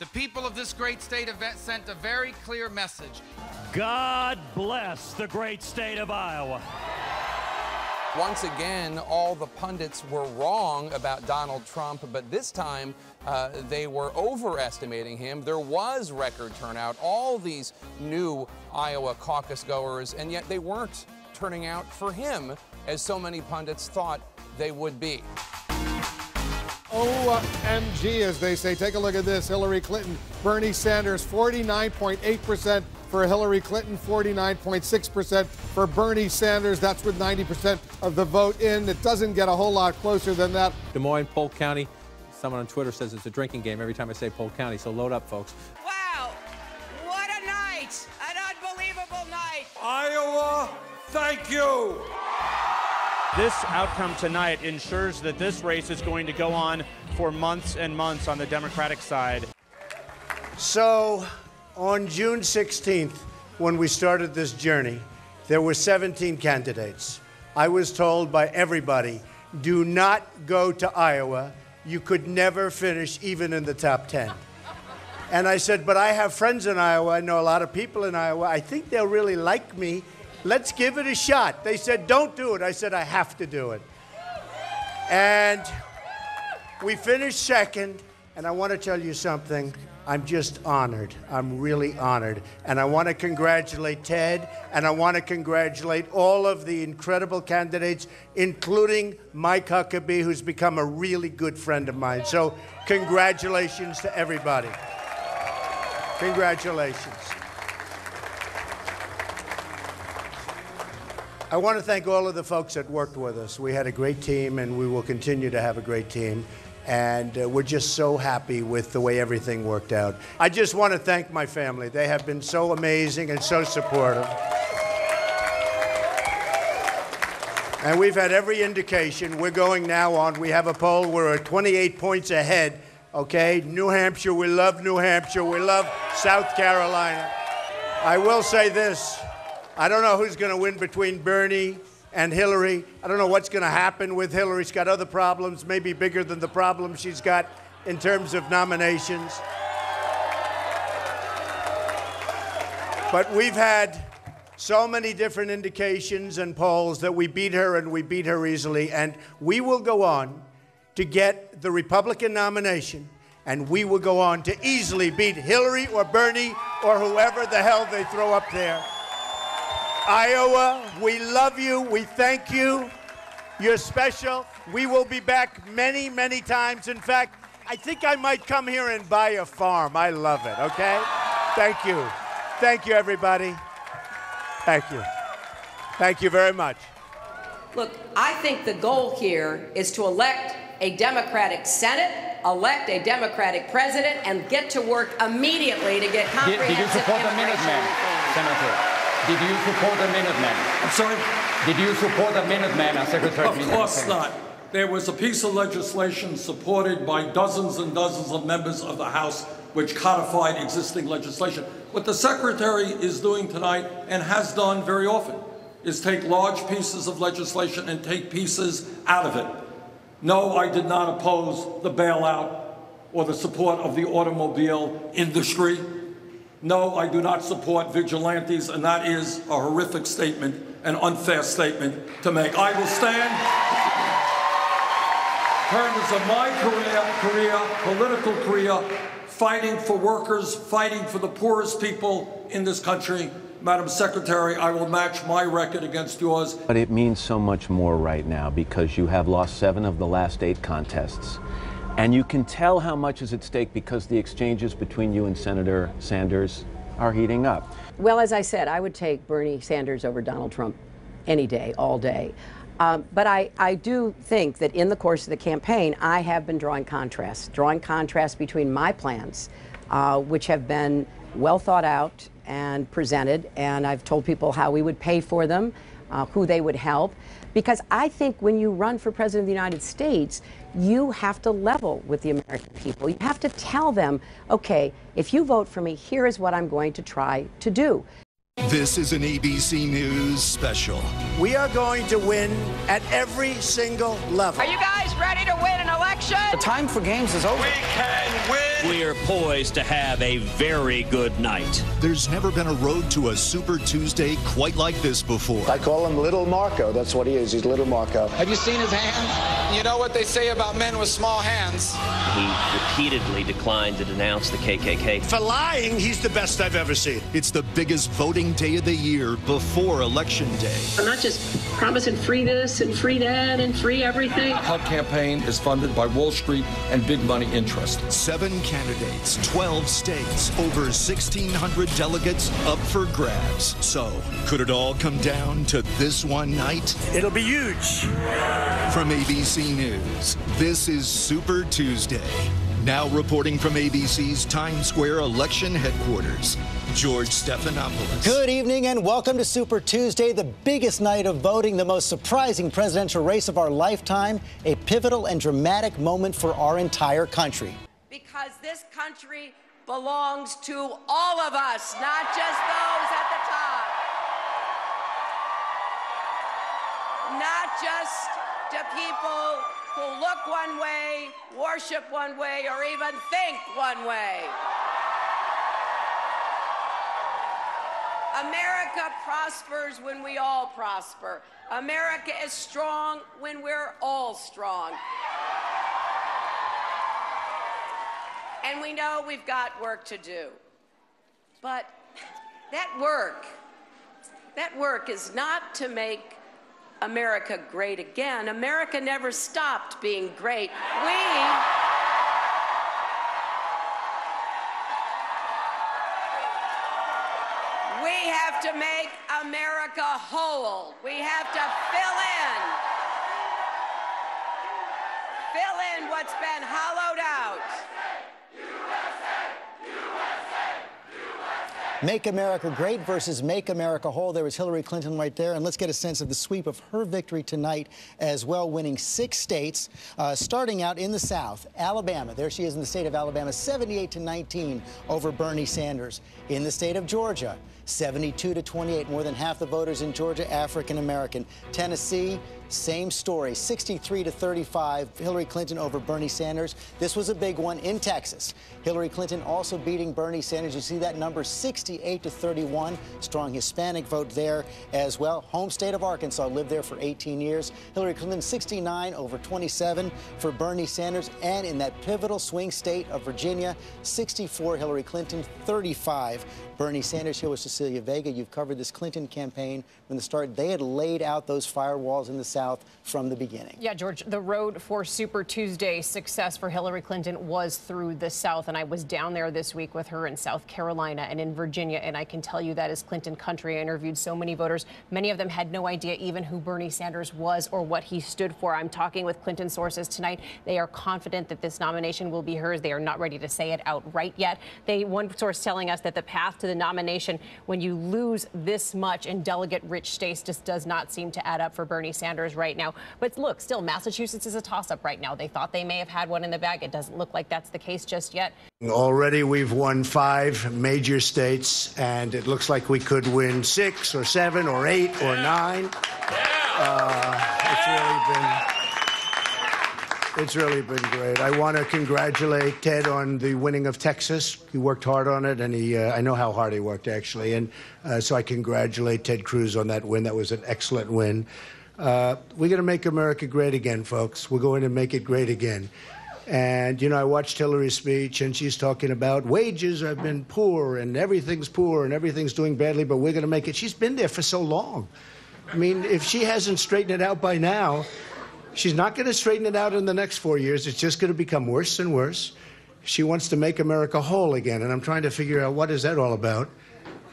the people of this great state have sent a very clear message. God bless the great state of Iowa. Once again, all the pundits were wrong about Donald Trump, but this time they were overestimating him. There was record turnout, all these new Iowa caucus goers, and yet they weren't turning out for him as so many pundits thought they would be. OMG, as they say. Take a look at this. Hillary Clinton, Bernie Sanders, 49.8% for Hillary Clinton, 49.6% for Bernie Sanders. That's with 90% of the vote in. It doesn't get a whole lot closer than that. Des Moines, Polk County. Someone on Twitter says it's a drinking game every time I say Polk County, so load up, folks. Wow, what a night, an unbelievable night. Iowa, thank you. This outcome tonight ensures that this race is going to go on for months and months on the Democratic side. So, on June 16th, when we started this journey, there were 17 candidates. I was told by everybody, do not go to Iowa. You could never finish even in the top 10. And I said, but I have friends in Iowa. I know a lot of people in Iowa. I think they'll really like me. Let's give it a shot. They said, don't do it. I said, I have to do it. And we finished second. And I want to tell you something. I'm just honored. I'm really honored. And I want to congratulate Ted, and I want to congratulate all of the incredible candidates, including Mike Huckabee, who's become a really good friend of mine. So congratulations to everybody. Congratulations. I want to thank all of the folks that worked with us. We had a great team, and we will continue to have a great team. And we're just so happy with the way everything worked out. I just want to thank my family. They have been so amazing and so supportive. And we've had every indication. We're going now on. We have a poll. We're at 28 points ahead, okay? New Hampshire, we love New Hampshire. We love South Carolina. I will say this. I don't know who's going to win between Bernie and Hillary. I don't know what's going to happen with Hillary. She's got other problems, maybe bigger than the problems she's got in terms of nominations. But we've had so many different indications and polls that we beat her, and we beat her easily. And we will go on to get the Republican nomination, and we will go on to easily beat Hillary or Bernie or whoever the hell they throw up there. Iowa, we love you. We thank you. You're special. We will be back many, many times. In fact, I think I might come here and buy a farm. I love it, okay? Thank you. Thank you, everybody. Thank you. Thank you very much. Look, I think the goal here is to elect a Democratic Senate, elect a Democratic president, and get to work immediately to get comprehensive Did you support the Minutemen, Senator? Did you support the Minutemen? I'm sorry? Did you support the Minutemen as Secretary of Defense? Of course not. There was a piece of legislation supported by dozens and dozens of members of the House which codified existing legislation. What the Secretary is doing tonight, and has done very often, is take large pieces of legislation and take pieces out of it. No, I did not oppose the bailout or the support of the automobile industry. No, I do not support vigilantes, and that is a horrific statement, an unfair statement to make. I will stand in terms of my political career, fighting for workers, fighting for the poorest people in this country. Madam Secretary, I will match my record against yours. But it means so much more right now because you have lost 7 of the last 8 contests. And you can tell how much is at stake because the exchanges between you and Senator Sanders are heating up. Well, as I said, I would take Bernie Sanders over Donald Trump any day, all day. But I do think that in the course of the campaign, I have been drawing contrasts between my plans, which have been well thought out and presented, and I've told people how we would pay for them, who they would help. Because I think when you run for president of the United States, you have to level with the American people. You have to tell them, okay, if you vote for me, here is what I'm going to try to do. This is an ABC News special. We are going to win at every single level. Are you guys us ready to win an election? The time for games is over. We can win. We are poised to have a very good night. There's never been a road to a Super Tuesday quite like this before. I call him Little Marco. That's what he is. He's Little Marco. Have you seen his hands? You know what they say about men with small hands. He repeatedly declined to denounce the KKK. For lying, he's the best I've ever seen. It's the biggest voting day of the year before Election Day. I'm not just promising free this and free that and free everything. HUD campaign is funded by Wall Street and big money interests. 7 candidates, 12 states, over 1,600 delegates up for grabs. So, could it all come down to this one night? It'll be huge. From ABC News, this is Super Tuesday. Now reporting from ABC's Times Square election headquarters, George Stephanopoulos. Good evening and welcome to Super Tuesday, the biggest night of voting, the most surprising presidential race of our lifetime, a pivotal and dramatic moment for our entire country. Because this country belongs to all of us, not just those at the top. Not just to people who look one way, worship one way, or even think one way. America prospers when we all prosper. America is strong when we're all strong. And we know we've got work to do. But that work is not to make America great again. America never stopped being great. We have to make America whole. We have to fill in what's been hollowed out. Make America Great versus Make America Whole. There was Hillary Clinton right there. And let's get a sense of the sweep of her victory tonight as well, winning 6 states, starting out in the South. Alabama, there she is in the state of Alabama, 78-19 over Bernie Sanders. In the state of Georgia, 72-28, more than half the voters in Georgia African American. Tennessee, same story, 63-35, Hillary Clinton over Bernie Sanders. This was a big one in Texas. Hillary Clinton also beating Bernie Sanders. You see that number, 68-31, strong Hispanic vote there as well. Home state of Arkansas, lived there for 18 years. Hillary Clinton 69-27 for Bernie Sanders. And in that pivotal swing state of Virginia, 64 Hillary Clinton, 35 Bernie Sanders. Here was Cecilia Vega. You've covered this Clinton campaign from the start. They had laid out those firewalls in the South from the beginning. Yeah, George, the road for Super Tuesday success for Hillary Clinton was through the South. And I was down there this week with her in South Carolina and in Virginia. And I can tell you that is Clinton country. I interviewed so many voters. Many of them had no idea even who Bernie Sanders was or what he stood for. I'm talking with Clinton sources tonight. They are confident that this nomination will be hers. They are not ready to say it outright yet. One source telling us that the path to the nomination, when you lose this much in delegate-rich states, just does not seem to add up for Bernie Sanders right now. But look, still, Massachusetts is a toss-up right now. They thought they may have had one in the bag. It doesn't look like that's the case just yet. Already we've won 5 major states, and it looks like we could win 6 or 7 or 8 or 9. It's really been great. I want to congratulate Ted on the winning of Texas. He worked hard on it, and I know how hard he worked, actually. And so I congratulate Ted Cruz on that win. That was an excellent win. We're going to make America great again, folks. We're going to make it great again. And, you know, I watched Hillary's speech, and she's talking about wages have been poor, and everything's doing badly, but we're going to make it. She's been there for so long. I mean, if she hasn't straightened it out by now, she's not going to straighten it out in the next 4 years. It's just going to become worse and worse. She wants to make America whole again, and I'm trying to figure out what is that all about.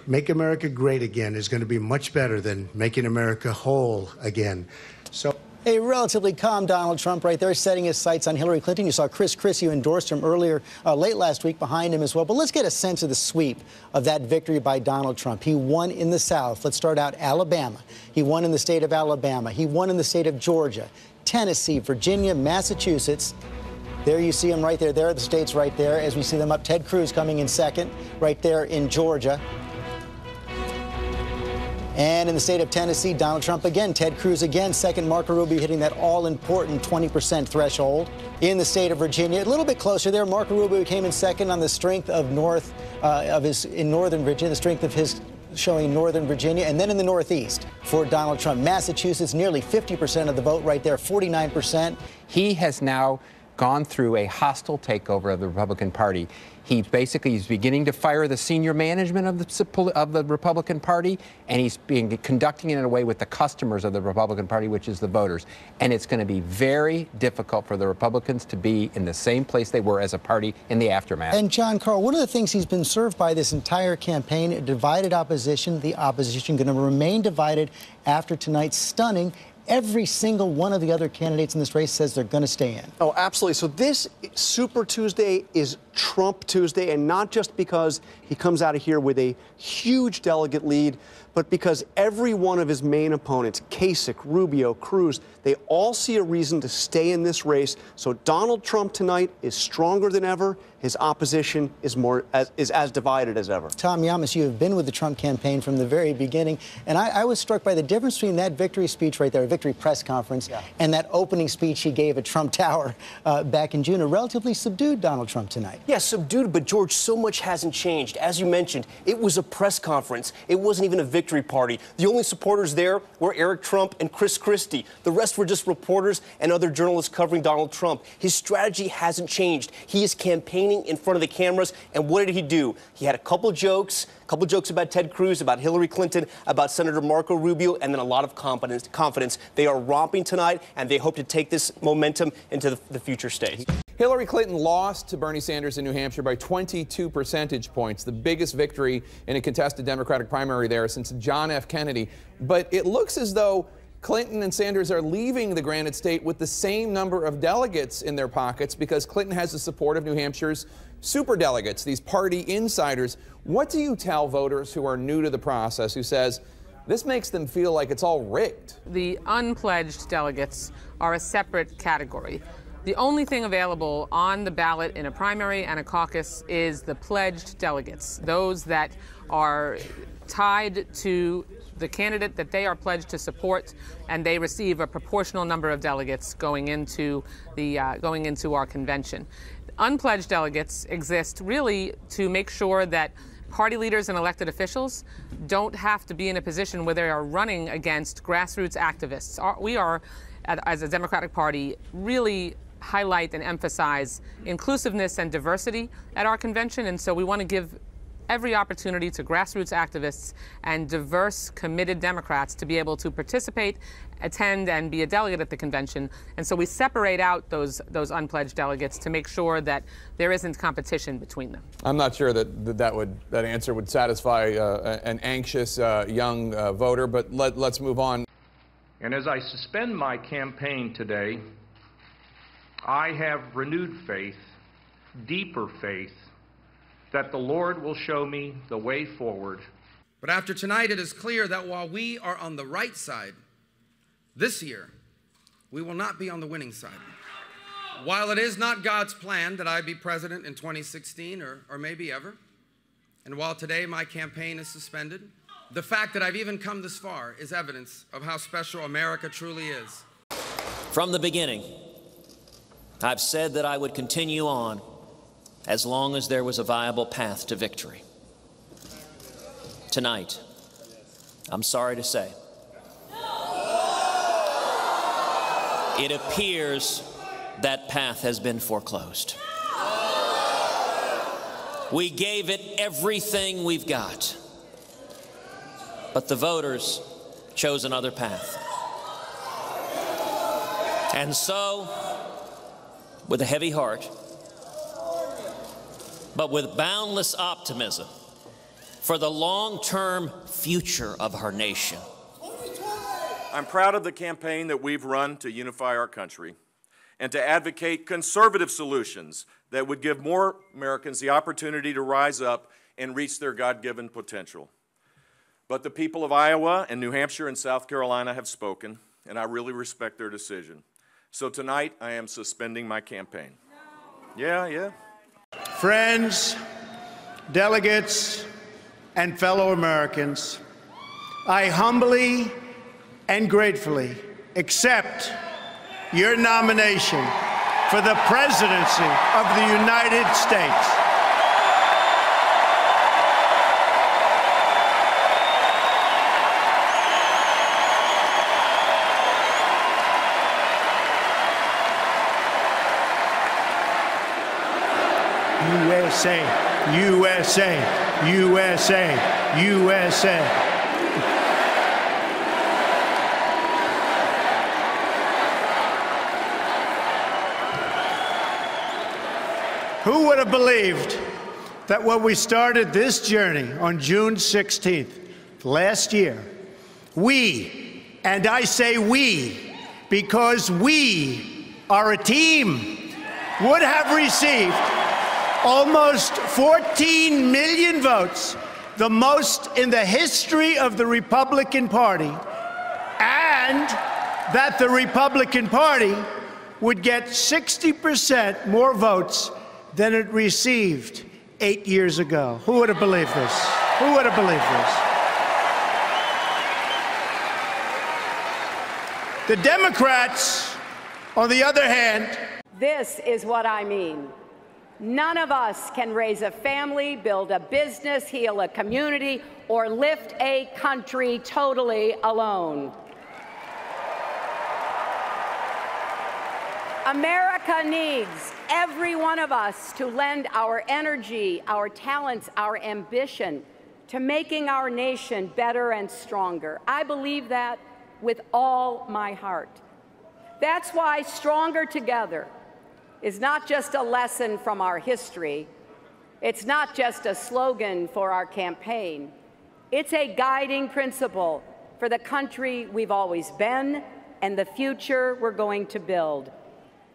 Make America great again is going to be much better than making America whole again. So a relatively calm Donald Trump right there, setting his sights on Hillary Clinton. You saw Chris Christie, who endorsed him earlier, late last week, behind him as well. But let's get a sense of the sweep of that victory by Donald Trump. He won in the South. Let's start out Alabama. He won in the state of Alabama. He won in the state of Georgia, Tennessee, Virginia, Massachusetts. There you see him right there. There are the states right there as we see them up. Ted Cruz coming in second right there in Georgia. And in the state of Tennessee, Donald Trump again, Ted Cruz again, second, Marco Rubio hitting that all-important 20% threshold. In the state of Virginia, a little bit closer there, Marco Rubio came in second on the strength of in Northern Virginia, the strength of his showing Northern Virginia, and then in the Northeast for Donald Trump. Massachusetts, nearly 50% of the vote right there, 49%. He has now gone through a hostile takeover of the Republican Party. He's beginning to fire the senior management of the Republican Party, and he's conducting it in a way with the customers of the Republican Party, which is the voters. And it's going to be very difficult for the Republicans to be in the same place they were as a party in the aftermath. And John Carl, one of the things he's been served by this entire campaign, a divided opposition. The opposition going to remain divided after tonight's stunning. Every single one of the other candidates in this race says they're going to stay in. Oh, absolutely. So this Super Tuesday is Trump Tuesday, and not just because he comes out of here with a huge delegate lead, but because every one of his main opponents, Kasich, Rubio, Cruz, they all see a reason to stay in this race. So Donald Trump tonight is stronger than ever. His opposition is as divided as ever. Tom Yamas, you have been with the Trump campaign from the very beginning, and I was struck by the difference between that victory speech right there, a victory press conference, and that opening speech he gave at Trump Tower back in June. A relatively subdued Donald Trump tonight. Yes, subdued, but George, so much hasn't changed. As you mentioned, it was a press conference. It wasn't even a victory party. The only supporters there were Eric Trump and Chris Christie. The rest were just reporters and other journalists covering Donald Trump. His strategy hasn't changed. He is campaigning in front of the cameras, and what did he do? He had a couple jokes about Ted Cruz, about Hillary Clinton, about Senator Marco Rubio, and then a lot of confidence. They are romping tonight, and they hope to take this momentum into the future state. Hillary Clinton lost to Bernie Sanders in New Hampshire by 22 percentage points, the biggest victory in a contested Democratic primary there since John F. Kennedy. But it looks as though Clinton and Sanders are leaving the Granite State with the same number of delegates in their pockets because Clinton has the support of New Hampshire's superdelegates, these party insiders. What do you tell voters who are new to the process, who says this makes them feel like it's all rigged? The unpledged delegates are a separate category. The only thing available on the ballot in a primary and a caucus is the pledged delegates, those that are tied to the candidate that they are pledged to support, and they receive a proportional number of delegates going into our convention. Unpledged delegates exist really to make sure that party leaders and elected officials don't have to be in a position where they are running against grassroots activists. We are, as a Democratic Party, really highlight and emphasize inclusiveness and diversity at our convention, and so we want to give every opportunity to grassroots activists and diverse, committed Democrats to be able to participate, attend, and be a delegate at the convention. And so we separate out those unpledged delegates to make sure that there isn't competition between them. I'm not sure that answer would satisfy an anxious young voter, but let's move on. And as I suspend my campaign today, I have renewed faith, deeper faith, that the Lord will show me the way forward. But after tonight, it is clear that while we are on the right side, this year, we will not be on the winning side. While it is not God's plan that I be president in 2016 or maybe ever, and while today my campaign is suspended, the fact that I've even come this far is evidence of how special America truly is. From the beginning, I've said that I would continue on as long as there was a viable path to victory. Tonight, I'm sorry to say, it appears that path has been foreclosed. We gave it everything we've got, but the voters chose another path. And so, with a heavy heart, but with boundless optimism for the long-term future of our nation, I'm proud of the campaign that we've run to unify our country and to advocate conservative solutions that would give more Americans the opportunity to rise up and reach their God-given potential. But the people of Iowa and New Hampshire and South Carolina have spoken, and I really respect their decision. So tonight, I am suspending my campaign. Yeah. Friends, delegates, and fellow Americans, I humbly and gratefully accept your nomination for the presidency of the United States. USA, USA, USA, USA. Who would have believed that when we started this journey on June 16th last year, we, and I say we, because we are a team, would have received almost 14 million votes, the most in the history of the Republican Party, and that the Republican Party would get 60% more votes than it received 8 years ago. Who would have believed this? Who would have believed this? The Democrats, on the other hand, this is what I mean. None of us can raise a family, build a business, heal a community, or lift a country totally alone. America needs every one of us to lend our energy, our talents, our ambition to making our nation better and stronger. I believe that with all my heart. That's why Stronger Together is not just a lesson from our history. It's not just a slogan for our campaign. It's a guiding principle for the country we've always been and the future we're going to build,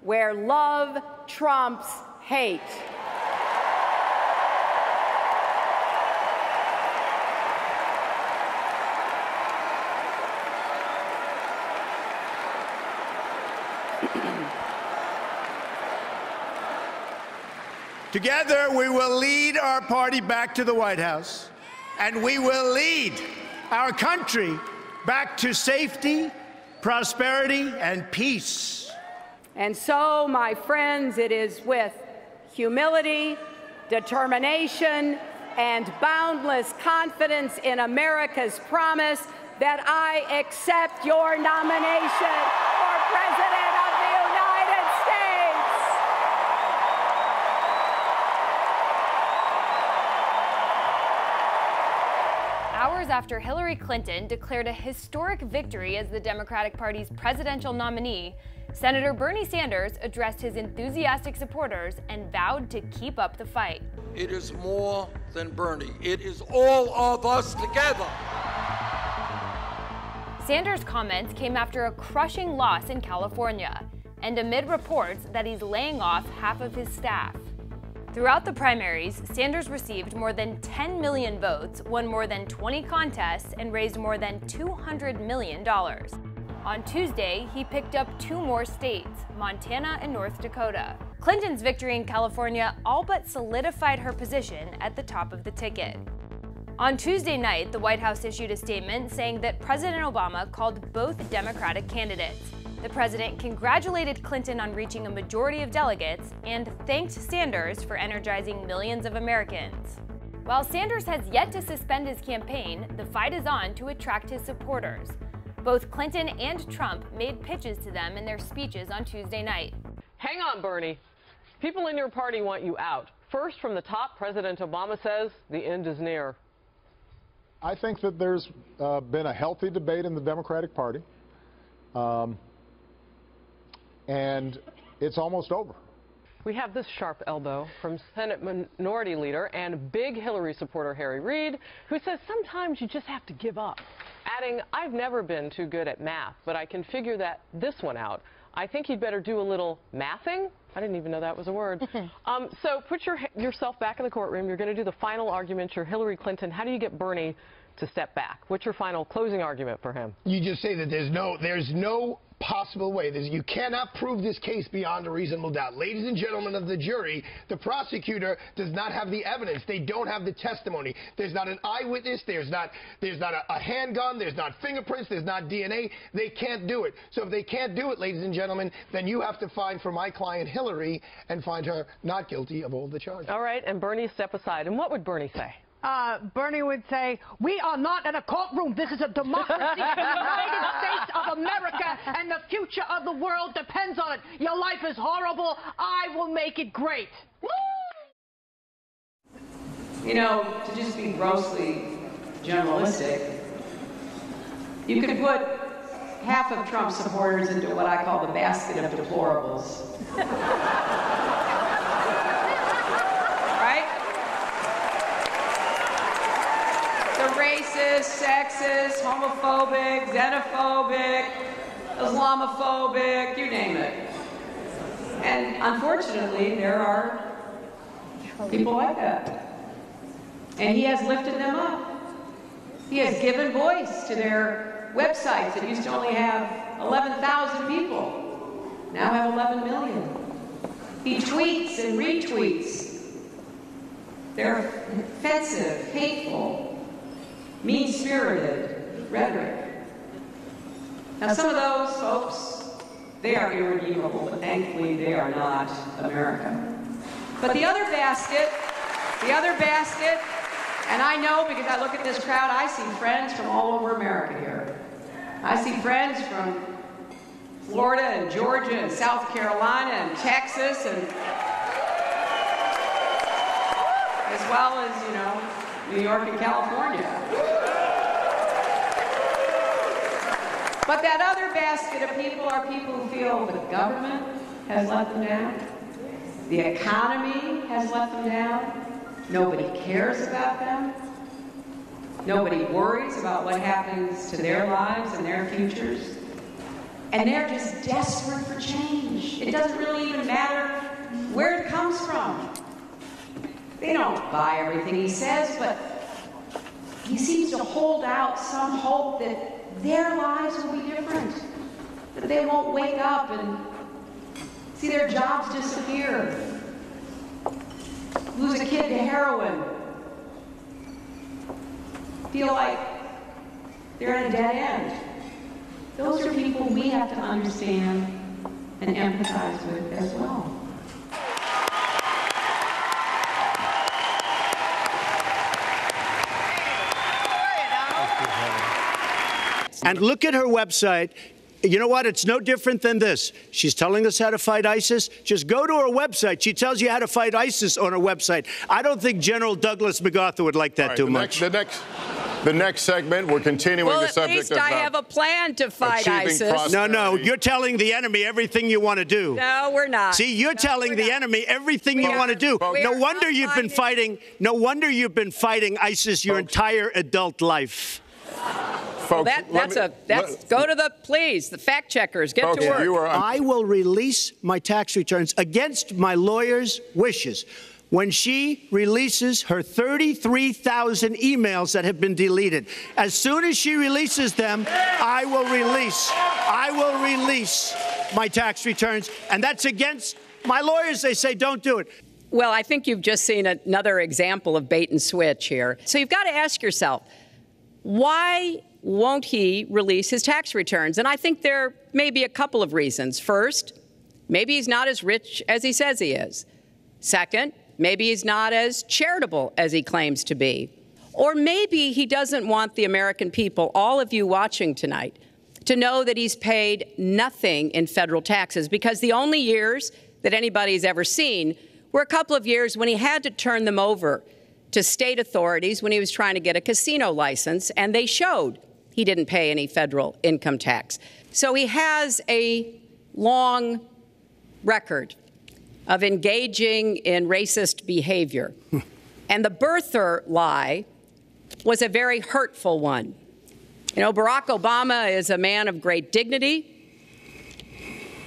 where love trumps hate. together we will lead our party back to the White House, and we will lead our country back to safety, prosperity, and peace. And so, my friends, it is with humility, determination, and boundless confidence in America's promise that I accept your nomination for President of the United States. Hours after Hillary Clinton declared a historic victory as the Democratic Party's presidential nominee, Senator Bernie Sanders addressed his enthusiastic supporters and vowed to keep up the fight. It is more than Bernie. It is all of us together. Sanders' comments came after a crushing loss in California and amid reports that he's laying off half of his staff. Throughout the primaries, Sanders received more than 10 million votes, won more than 20 contests, and raised more than $200 million. On Tuesday, he picked up 2 more states, Montana and North Dakota. Clinton's victory in California all but solidified her position at the top of the ticket. On Tuesday night, the White House issued a statement saying that President Obama called both Democratic candidates. The president congratulated Clinton on reaching a majority of delegates and thanked Sanders for energizing millions of Americans. While Sanders has yet to suspend his campaign, the fight is on to attract his supporters. Both Clinton and Trump made pitches to them in their speeches on Tuesday night. Hang on, Bernie. People in your party want you out. First, from the top, President Obama says the end is near. I think that there's been a healthy debate in the Democratic Party, and it's almost over. We have this sharp elbow from Senate Minority Leader and big Hillary supporter Harry Reid, who says sometimes you just have to give up. Adding, I've never been too good at math, but I can figure this one out. I think you'd better do a little mathing. I didn't even know that was a word. So put yourself back in the courtroom. You're going to do the final argument. You're Hillary Clinton. How do you get Bernie to step back. What's your final closing argument for him? You just say that there's no possible way. You cannot prove this case beyond a reasonable doubt. Ladies and gentlemen of the jury, the prosecutor does not have the evidence. They don't have the testimony. There's not an eyewitness. There's not a handgun. There's not fingerprints. There's not DNA. They can't do it. So if they can't do it, ladies and gentlemen, then you have to find for my client Hillary and find her not guilty of all the charges. All right, and Bernie, step aside. And what would Bernie say? Bernie would say, we are not in a courtroom. This is a democracy in the United States of America, and the future of the world depends on it. Your life is horrible. I will make it great. Woo! You know, to just be grossly generalistic, you could put half of Trump's supporters into what I call the basket of deplorables. Racist, sexist, homophobic, xenophobic, Islamophobic, you name it. And unfortunately, there are people like that. And he has lifted them up. He has given voice to their websites that used to only have 11,000 people, now have 11 million. He tweets and retweets. They're offensive, hateful, mean-spirited rhetoric. Now, some of those folks, they are irredeemable, but thankfully they are not America. But the other basket, and I know because I look at this crowd, I see friends from all over America here. I see friends from Florida and Georgia and South Carolina and Texas, and as well as, you know, New York and California. But that other basket of people are people who feel the government has let them down, the economy has let them down, nobody cares about them, nobody worries about what happens to their lives and their futures, and they're just desperate for change. It doesn't really even matter where it comes from. They don't buy everything he says, but he seems to hold out some hope that their lives will be different, that they won't wake up and see their jobs disappear, lose a kid to heroin, feel like they're at a dead end. Those are people we have to understand and empathize with as well. And look at her website. You know what? It's no different than this. She's telling us how to fight ISIS. Just go to her website. She tells you how to fight ISIS on her website. I don't think General Douglas MacArthur would like that too much. The next segment, we're continuing the subject of I have a plan to fight ISIS. No, you're telling the enemy everything you want to do. No, we're not. See, you're telling the enemy everything you want to do. No wonder you've been fighting. No wonder you've been fighting ISIS your entire adult life. Folks, go to the fact checkers, get to work. I will release my tax returns against my lawyer's wishes when she releases her 33,000 emails that have been deleted. As soon as she releases them, I will release my tax returns, and that's against my lawyers. They say don't do it. Well, I think you've just seen another example of bait and switch here. So you've got to ask yourself, why won't he release his tax returns? And I think there may be a couple of reasons. First, maybe he's not as rich as he says he is. Second, maybe he's not as charitable as he claims to be. Or maybe he doesn't want the American people, all of you watching tonight, to know that he's paid nothing in federal taxes, because the only years that anybody's ever seen were a couple of years when he had to turn them over to state authorities when he was trying to get a casino license, and they showed he didn't pay any federal income tax. So he has a long record of engaging in racist behavior. And the birther lie was a very hurtful one. You know, Barack Obama is a man of great dignity,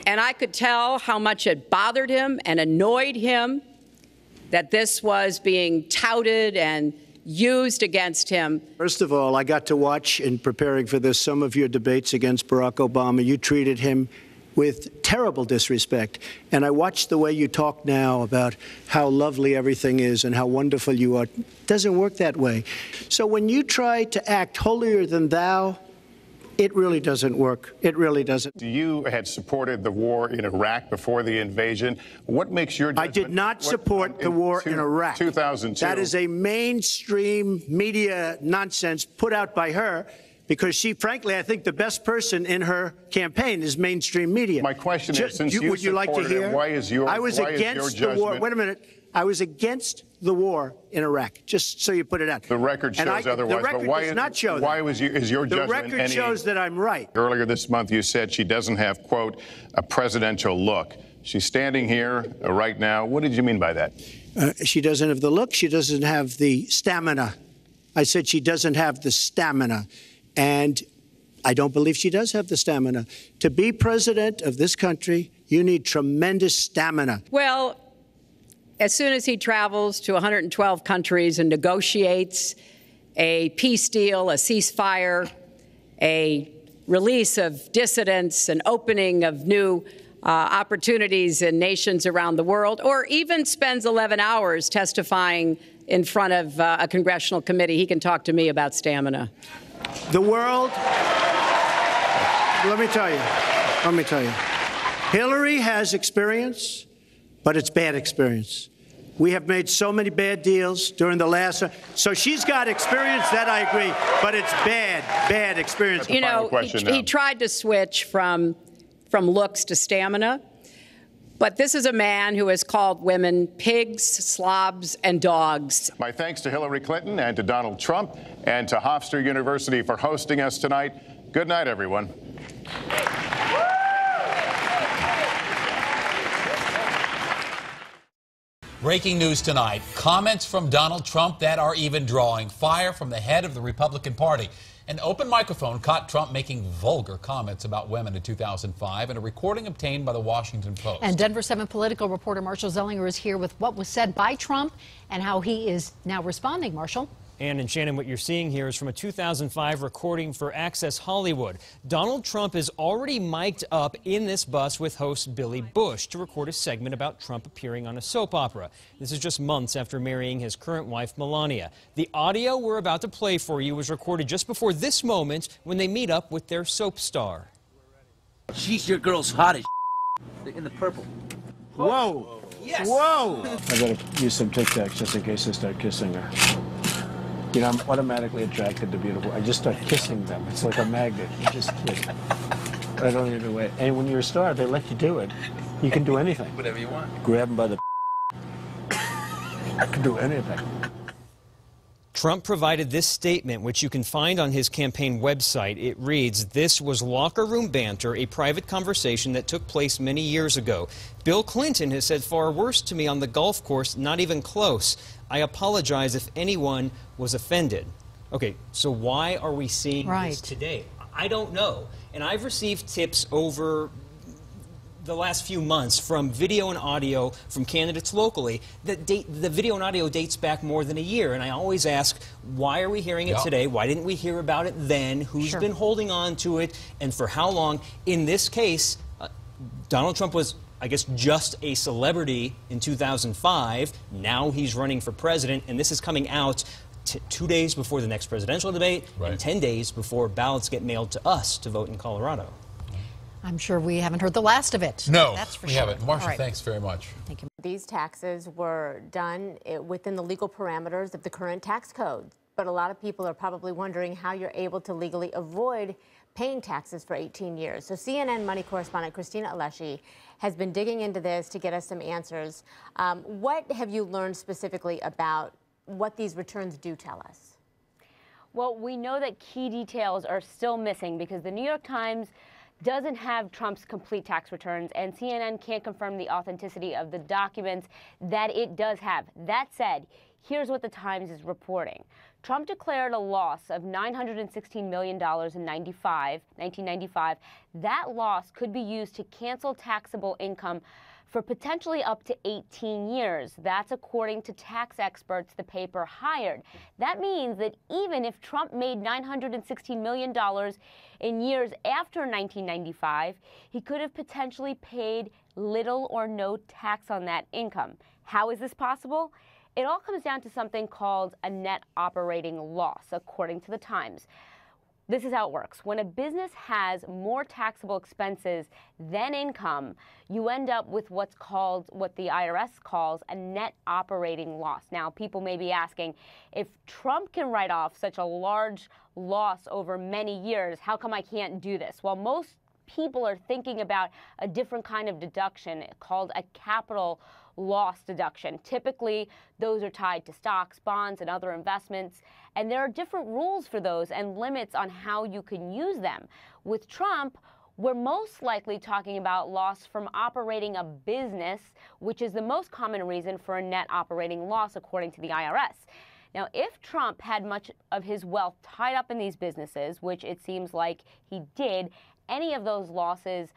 and I could tell how much it bothered him and annoyed him that this was being touted and used against him. First of all, I got to watch, in preparing for this, some of your debates against Barack Obama. You treated him with terrible disrespect. And I watched the way you talk now about how lovely everything is and how wonderful you are. It doesn't work that way. So when you try to act holier than thou, it really doesn't work. It really doesn't. You had supported the war in Iraq before the invasion. What makes your judgment? I did not support the war in Iraq. 2002. That is a mainstream media nonsense put out by her, because she, frankly, I think the best person in her campaign is mainstream media. My question is, since you would you like to supported it, hear? why is your I was against the war. Wait a minute. I was against the war in Iraq, just so you put it out. The record shows otherwise. The record but why does not show that. Why is your judgment? The record shows that I'm right. Earlier this month, you said she doesn't have, quote, a presidential look. She's standing here right now. What did you mean by that? She doesn't have the look. She doesn't have the stamina. I said she doesn't have the stamina. And I don't believe she does have the stamina. To be president of this country, you need tremendous stamina. Well, as soon as he travels to 112 countries and negotiates a peace deal, a ceasefire, a release of dissidents, an opening of new opportunities in nations around the world, or even spends 11 hours testifying in front of a congressional committee, he can talk to me about stamina. The world, let me tell you, Hillary has experience, but it's bad experience. We have made so many bad deals during the last, so she's got experience, that I agree, but it's bad experience. You know, he tried to switch from looks to stamina, but this is a man who has called women pigs, slobs, and dogs. My thanks to Hillary Clinton and to Donald Trump and to Hofstra University for hosting us tonight. Good night, everyone. Breaking news tonight. Comments from Donald Trump that are even drawing fire from the head of the Republican Party. An open microphone caught Trump making vulgar comments about women in 2005 in a recording obtained by the Washington Post. And Denver 7 political reporter Marshall Zellinger is here with what was said by Trump and how he is now responding. Marshall? And Shannon, what you're seeing here is from a 2005 recording for Access Hollywood. Donald Trump is already mic'd up in this bus with host Billy Bush to record a segment about Trump appearing on a soap opera. This is just months after marrying his current wife, Melania. The audio we're about to play for you was recorded just before this moment when they meet up with their soap star. She's your girl's hottest in the purple. Whoa. Yes. Whoa. I better use some Tic Tacs just in case I start kissing her. You know, I'm automatically attracted to beautiful. I just start kissing them. It's like a magnet. You just kiss. I don't even wait. And when you're a star, they let you do it. You can do anything. Whatever you want. Grab them by the I can do anything. Trump provided this statement, which you can find on his campaign website. It reads, "This was locker room banter, a private conversation that took place many years ago. Bill Clinton has said far worse to me on the golf course, not even close. I apologize if anyone was offended." Okay, so why are we seeing this today? I don't know. And I've received tips over the last few months from video and audio from candidates locally that the video and audio dates back more than a year. And I always ask, why are we hearing it today? Why didn't we hear about it then? Who's been holding on to it and for how long? In this case, Donald Trump was, I guess, just a celebrity in 2005. Now he's running for president, and this is coming out 2 days before the next presidential debate and 10 days before ballots get mailed to us to vote in Colorado. I'm sure we haven't heard the last of it. No, that's for we sure. haven't. Marcia, All right. thanks very much. Thank you. These taxes were done within the legal parameters of the current tax code. But a lot of people are probably wondering how you're able to legally avoid paying taxes for 18 years. So CNN money correspondent Christina Alessi has been digging into this to get us some answers. What have you learned specifically about what these returns do tell us? Well, we know that key details are still missing because the New York Times doesn't have Trump's complete tax returns, and CNN can't confirm the authenticity of the documents that it does have. That said, here's what the Times is reporting. Trump declared a loss of $916 million in 1995. That loss could be used to cancel taxable income for potentially up to 18 years. That's according to tax experts the paper hired. That means that even if Trump made $916 million in years after 1995, he could have potentially paid little or no tax on that income. How is this possible? It all comes down to something called a net operating loss, according to the Times. This is how it works. When a business has more taxable expenses than income, you end up with what the IRS calls a net operating loss. Now, people may be asking, if Trump can write off such a large loss over many years, how come I can't do this? Well, most people are thinking about a different kind of deduction called a capital loss deduction. Typically, those are tied to stocks, bonds, and other investments, and there are different rules for those and limits on how you can use them. With Trump, we're most likely talking about loss from operating a business, which is the most common reason for a net operating loss, according to the IRS. Now, if Trump had much of his wealth tied up in these businesses, which it seems like he did, any of those losses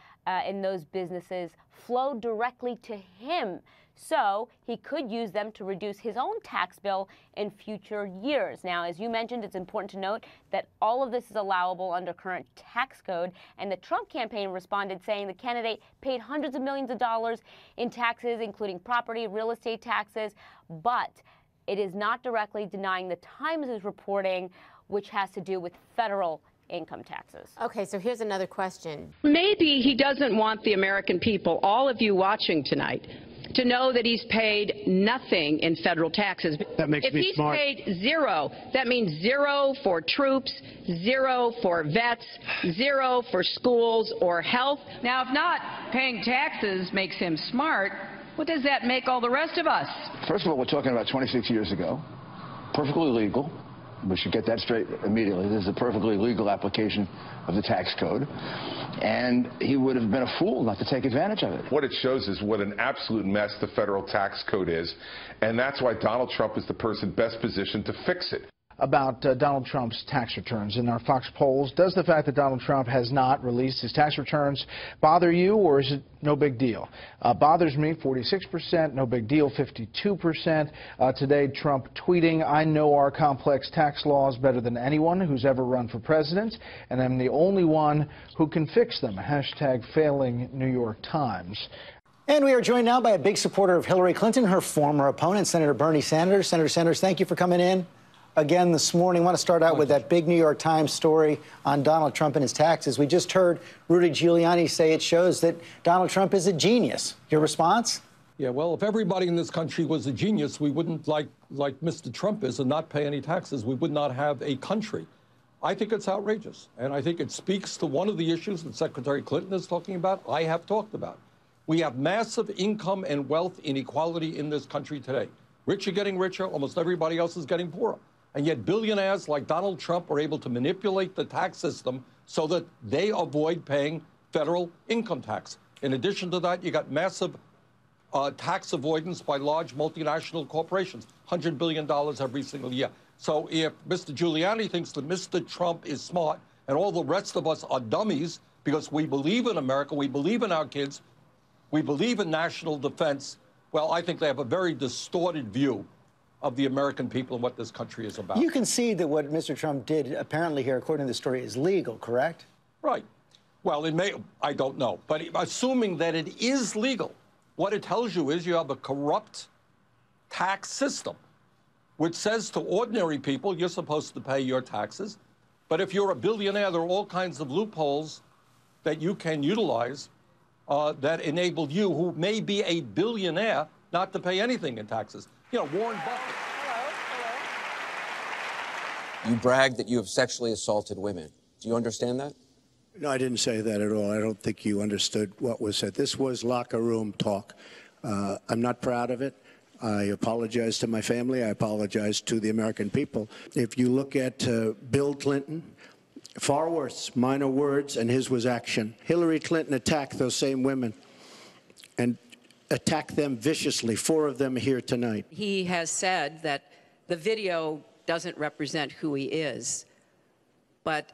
in those businesses flowed directly to him. So he could use them to reduce his own tax bill in future years. Now, as you mentioned, it's important to note that all of this is allowable under current tax code. And the Trump campaign responded saying the candidate paid hundreds of millions of dollars in taxes, including property, real estate taxes. But it is not directly denying the Times is reporting, which has to do with federal income taxes. Okay, so here's another question. Maybe he doesn't want the American people, all of you watching tonight, to know that he's paid nothing in federal taxes. That makes me smart. If he's paid zero, that means zero for troops, zero for vets, zero for schools or health. Now, if not paying taxes makes him smart, what does that make all the rest of us? First of all, we're talking about 26 years ago. Perfectly legal. We should get that straight immediately. This is a perfectly legal application of the tax code. And he would have been a fool not to take advantage of it. What it shows is what an absolute mess the federal tax code is. And that's why Donald Trump is the person best positioned to fix it. About Donald Trump's tax returns. In our Fox polls, does the fact that Donald Trump has not released his tax returns bother you, or is it no big deal? Bothers me, 46%, no big deal, 52%. Today, Trump tweeting, I know our complex tax laws better than anyone who's ever run for president, and I'm the only one who can fix them. Hashtag failing New York Times. And we are joined now by a big supporter of Hillary Clinton, her former opponent, Senator Bernie Sanders. Senator Sanders, thank you for coming in again this morning. I want to start out with that big New York Times story on Donald Trump and his taxes. We just heard Rudy Giuliani say it shows that Donald Trump is a genius. Your response? Yeah, well, if everybody in this country was a genius, we wouldn't, like Mr. Trump is, and not pay any taxes. We would not have a country. I think it's outrageous, and I think it speaks to one of the issues that Secretary Clinton is talking about, I have talked about. We have massive income and wealth inequality in this country today. Rich are getting richer, almost everybody else is getting poorer. And yet billionaires like Donald Trump are able to manipulate the tax system so that they avoid paying federal income tax. In addition to that, you got massive tax avoidance by large multinational corporations, $100 billion every single year. So if Mr. Giuliani thinks that Mr. Trump is smart and all the rest of us are dummies because we believe in America, we believe in our kids, we believe in national defense, well, I think they have a very distorted view of the American people and what this country is about. You can see that what Mr. Trump did, apparently here, according to the story, is legal, correct? Right. Well, it may, I don't know. But assuming that it is legal, what it tells you is you have a corrupt tax system, which says to ordinary people, you're supposed to pay your taxes. But if you're a billionaire, there are all kinds of loopholes that you can utilize that enable you, who may be a billionaire, not to pay anything in taxes. You know, Warren Buffett. You bragged that you have sexually assaulted women. Do you understand that? No, I didn't say that at all. I don't think you understood what was said. This was locker room talk. I'm not proud of it. I apologize to my family. I apologize to the American people. If you look at Bill Clinton, far worse, minor words, and his was action. Hillary Clinton attacked those same women and attacked them viciously. 4 of them here tonight. He has said that the video doesn't represent who he is, but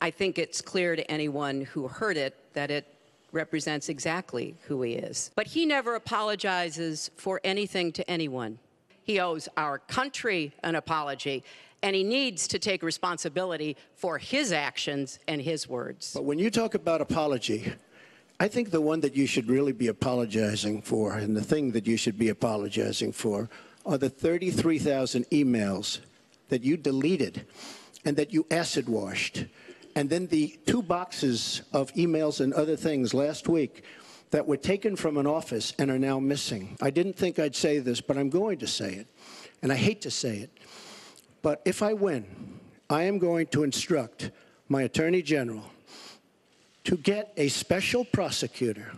I think it's clear to anyone who heard it that it represents exactly who he is. But he never apologizes for anything to anyone. He owes our country an apology, and he needs to take responsibility for his actions and his words. But when you talk about apology, I think the one that you should really be apologizing for, and the thing that you should be apologizing for, are the 33,000 emails that you deleted and that you acid washed. And then the 2 boxes of emails and other things last week that were taken from an office and are now missing. I didn't think I'd say this, but I'm going to say it. And I hate to say it. But if I win, I am going to instruct my Attorney General to get a special prosecutor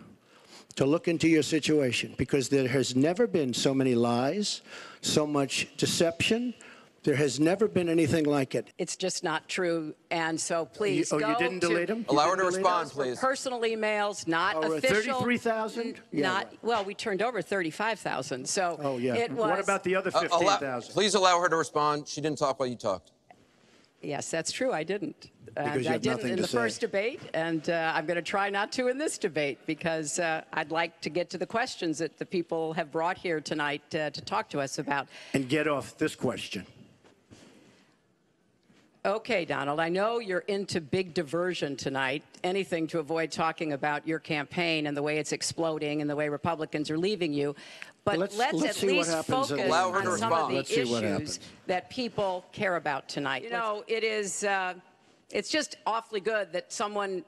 to look into your situation, because there has never been so many lies, so much deception. There has never been anything like it. It's just not true, and so please go you didn't delete them? Allow her to respond, please. Personal emails, not official. 33,000? Yeah. Well, we turned over 35,000, so oh, yeah. It was. What about the other 15,000? Please allow her to respond. She didn't talk while you talked. Yes, that's true. I didn't. Because you have I didn't nothing in to the say. first debate, and I'm going to try not to in this debate, because I'd like to get to the questions that the people have brought here tonight to talk to us about. And get off this question. Okay, Donald, I know you're into big diversion tonight, anything to avoid talking about your campaign and the way it's exploding and the way Republicans are leaving you. But let's at least focus on some of the issues that people care about tonight. You know, it is, it's just awfully good that someone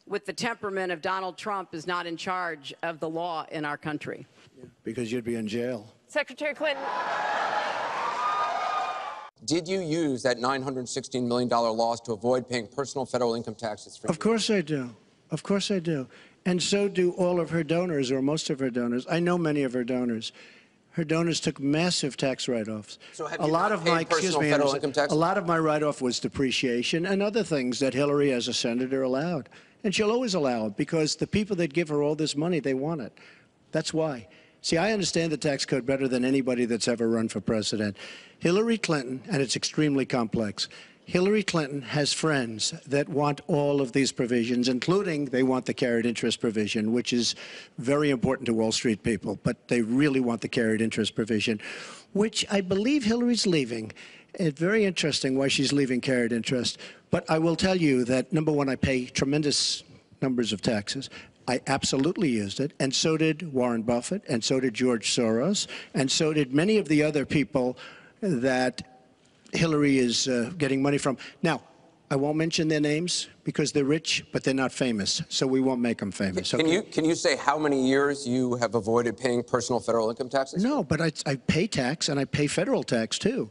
with the temperament of Donald Trump is not in charge of the law in our country. Because you'd be in jail. Secretary Clinton. Did you use that $916 million loss to avoid paying personal federal income taxes? Of course I do. Of course I do. And so do all of her donors, or most of her donors. I know many of her donors. Her donors took massive tax write-offs. So have a you lot not of paid my personal federal income taxes? A lot of my write-off was depreciation and other things that Hillary, as a senator, allowed. And she'll always allow it, because the people that give her all this money, they want it. That's why. See, I understand the tax code better than anybody that's ever run for president. Hillary Clinton, and it's extremely complex, Hillary Clinton has friends that want all of these provisions, including they want the carried interest provision, which is very important to Wall Street people, but they really want the carried interest provision, which I believe Hillary's leaving. It's very interesting why she's leaving carried interest. But I will tell you that, number one, I pay tremendous numbers of taxes. I absolutely used it, and so did Warren Buffett, and so did George Soros, and so did many of the other people that Hillary is getting money from. Now, I won't mention their names because they're rich, but they're not famous, so we won't make them famous. Can you say how many years you have avoided paying personal federal income taxes? No, but I pay tax, and I pay federal tax, too.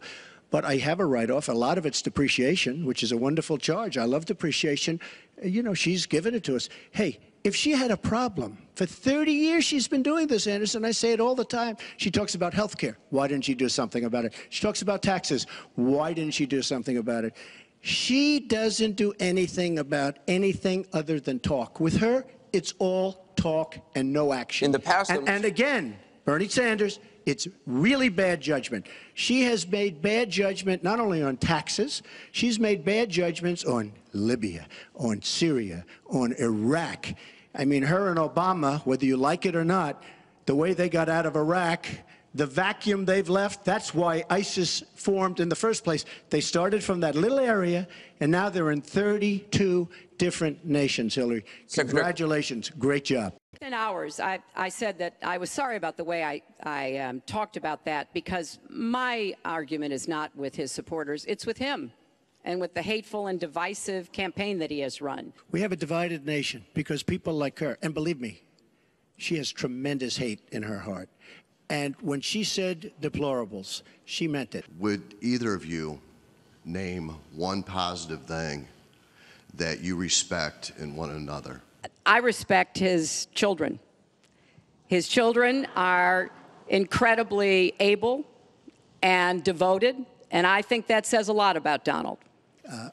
But I have a write-off. A lot of it's depreciation, which is a wonderful charge. I love depreciation. You know, she's given it to us. Hey, if she had a problem, for 30 years she's been doing this, Anderson. I say it all the time. She talks about health care. Why didn't she do something about it? She talks about taxes. Why didn't she do something about it? She doesn't do anything about anything other than talk. With her, it's all talk and no action. In the past, and again, Bernie Sanders, it's really bad judgment. She has made bad judgment not only on taxes, she's made bad judgments on Libya, on Syria, on Iraq. I mean, her and Obama, whether you like it or not, the way they got out of Iraq, the vacuum they've left, that's why ISIS formed in the first place. They started from that little area, and now they're in 32 different nations, Hillary. Congratulations. Great job. In hours, I said that I was sorry about the way I talked about that, because my argument is not with his supporters. It's with him and with the hateful and divisive campaign that he has run. We have a divided nation because people like her, and believe me, she has tremendous hate in her heart. And when she said deplorables, she meant it. Would either of you name one positive thing that you respect in one another? I respect his children. His children are incredibly able and devoted, and I think that says a lot about Donald.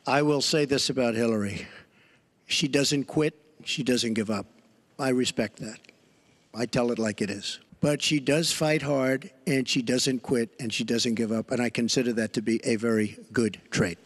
I will say this about Hillary. She doesn't quit. She doesn't give up. I respect that. I tell it like it is. But she does fight hard, and she doesn't quit, and she doesn't give up, and I consider that to be a very good trait.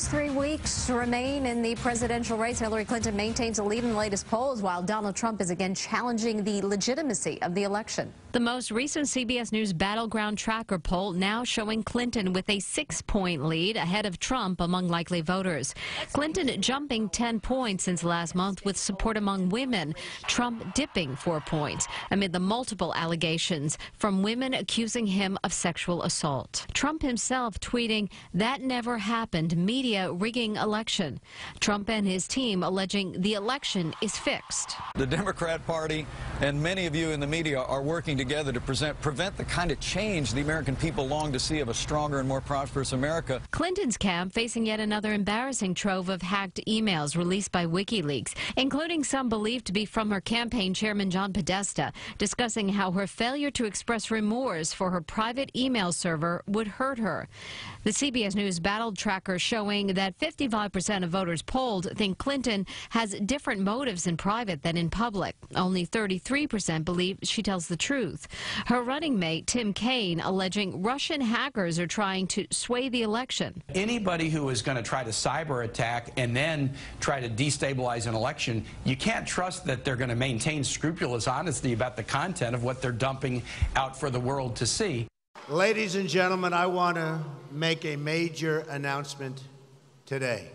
Just 3 weeks remain in the presidential race. Hillary Clinton maintains a lead in the latest polls, while Donald Trump is again challenging the legitimacy of the election. The most recent CBS News Battleground Tracker poll now showing Clinton with a 6-point lead ahead of Trump among likely voters. Clinton jumping 10 points since last month with support among women. Trump dipping 4 points amid the multiple allegations from women accusing him of sexual assault. Trump himself tweeting, "That never happened, media rigging election." Trump and his team alleging the election is fixed. The Democrat Party and many of you in the media are working together to prevent the kind of change the American people long to see of a stronger and more prosperous America. Clinton's camp facing yet another embarrassing trove of hacked emails released by WikiLeaks, including some believed to be from her campaign chairman John Podesta, discussing how her failure to express remorse for her private email server would hurt her. The CBS News Battle Tracker showing that 55% of voters polled think Clinton has different motives in private than in public. Only 33% believe she tells the truth. Her running mate, Tim Kaine, alleging Russian hackers are trying to sway the election. Anybody who is going to try to cyber attack and then try to destabilize an election, you can't trust that they're going to maintain scrupulous honesty about the content of what they're dumping out for the world to see. Ladies and gentlemen, I want to make a major announcement today.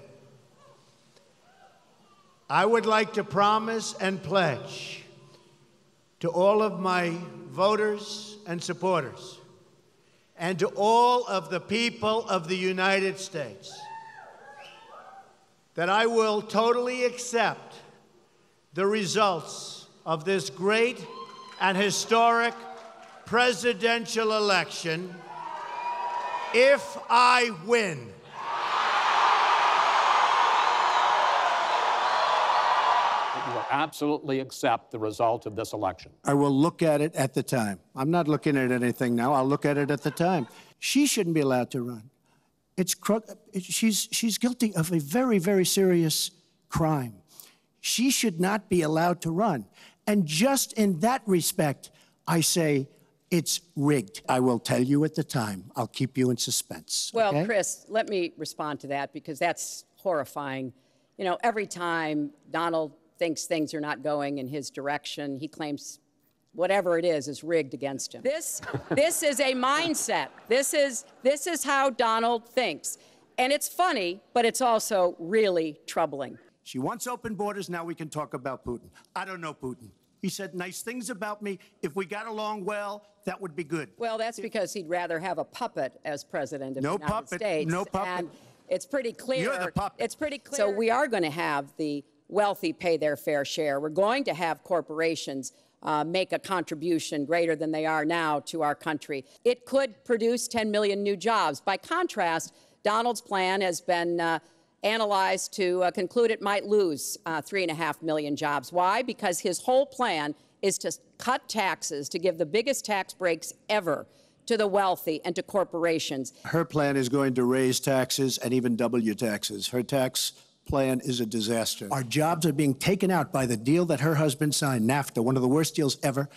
I would like to promise and pledge to all of my voters and supporters, and to all of the people of the United States, that I will totally accept the results of this great and historic presidential election if I win. You will absolutely accept the result of this election. I will look at it at the time. I'm not looking at anything now. I'll look at it at the time. She shouldn't be allowed to run. She's guilty of a very, very serious crime. She should not be allowed to run. And just in that respect, I say it's rigged. I will tell you at the time. I'll keep you in suspense. Well, okay? Chris, let me respond to that because that's horrifying. You know, every time Donald thinks things are not going in his direction, he claims whatever it is rigged against him. This is a mindset. This is how Donald thinks. And it's funny, but it's also really troubling. She wants open borders. Now we can talk about Putin. I don't know Putin. He said nice things about me. If we got along well, that would be good. Well, that's because he'd rather have a puppet as president of the United States. No puppet. And it's pretty clear. You're the puppet. It's pretty clear. So we are going to have the wealthy pay their fair share. We're going to have corporations make a contribution greater than they are now to our country. It could produce 10 million new jobs. By contrast, Donald's plan has been analyzed to conclude it might lose 3.5 million jobs. Why? Because his whole plan is to cut taxes, to give the biggest tax breaks ever to the wealthy and to corporations. Her plan is going to raise taxes and even double your taxes. Her tax plan is a disaster. Our jobs are being taken out by the deal that her husband signed, NAFTA, one of the worst deals ever.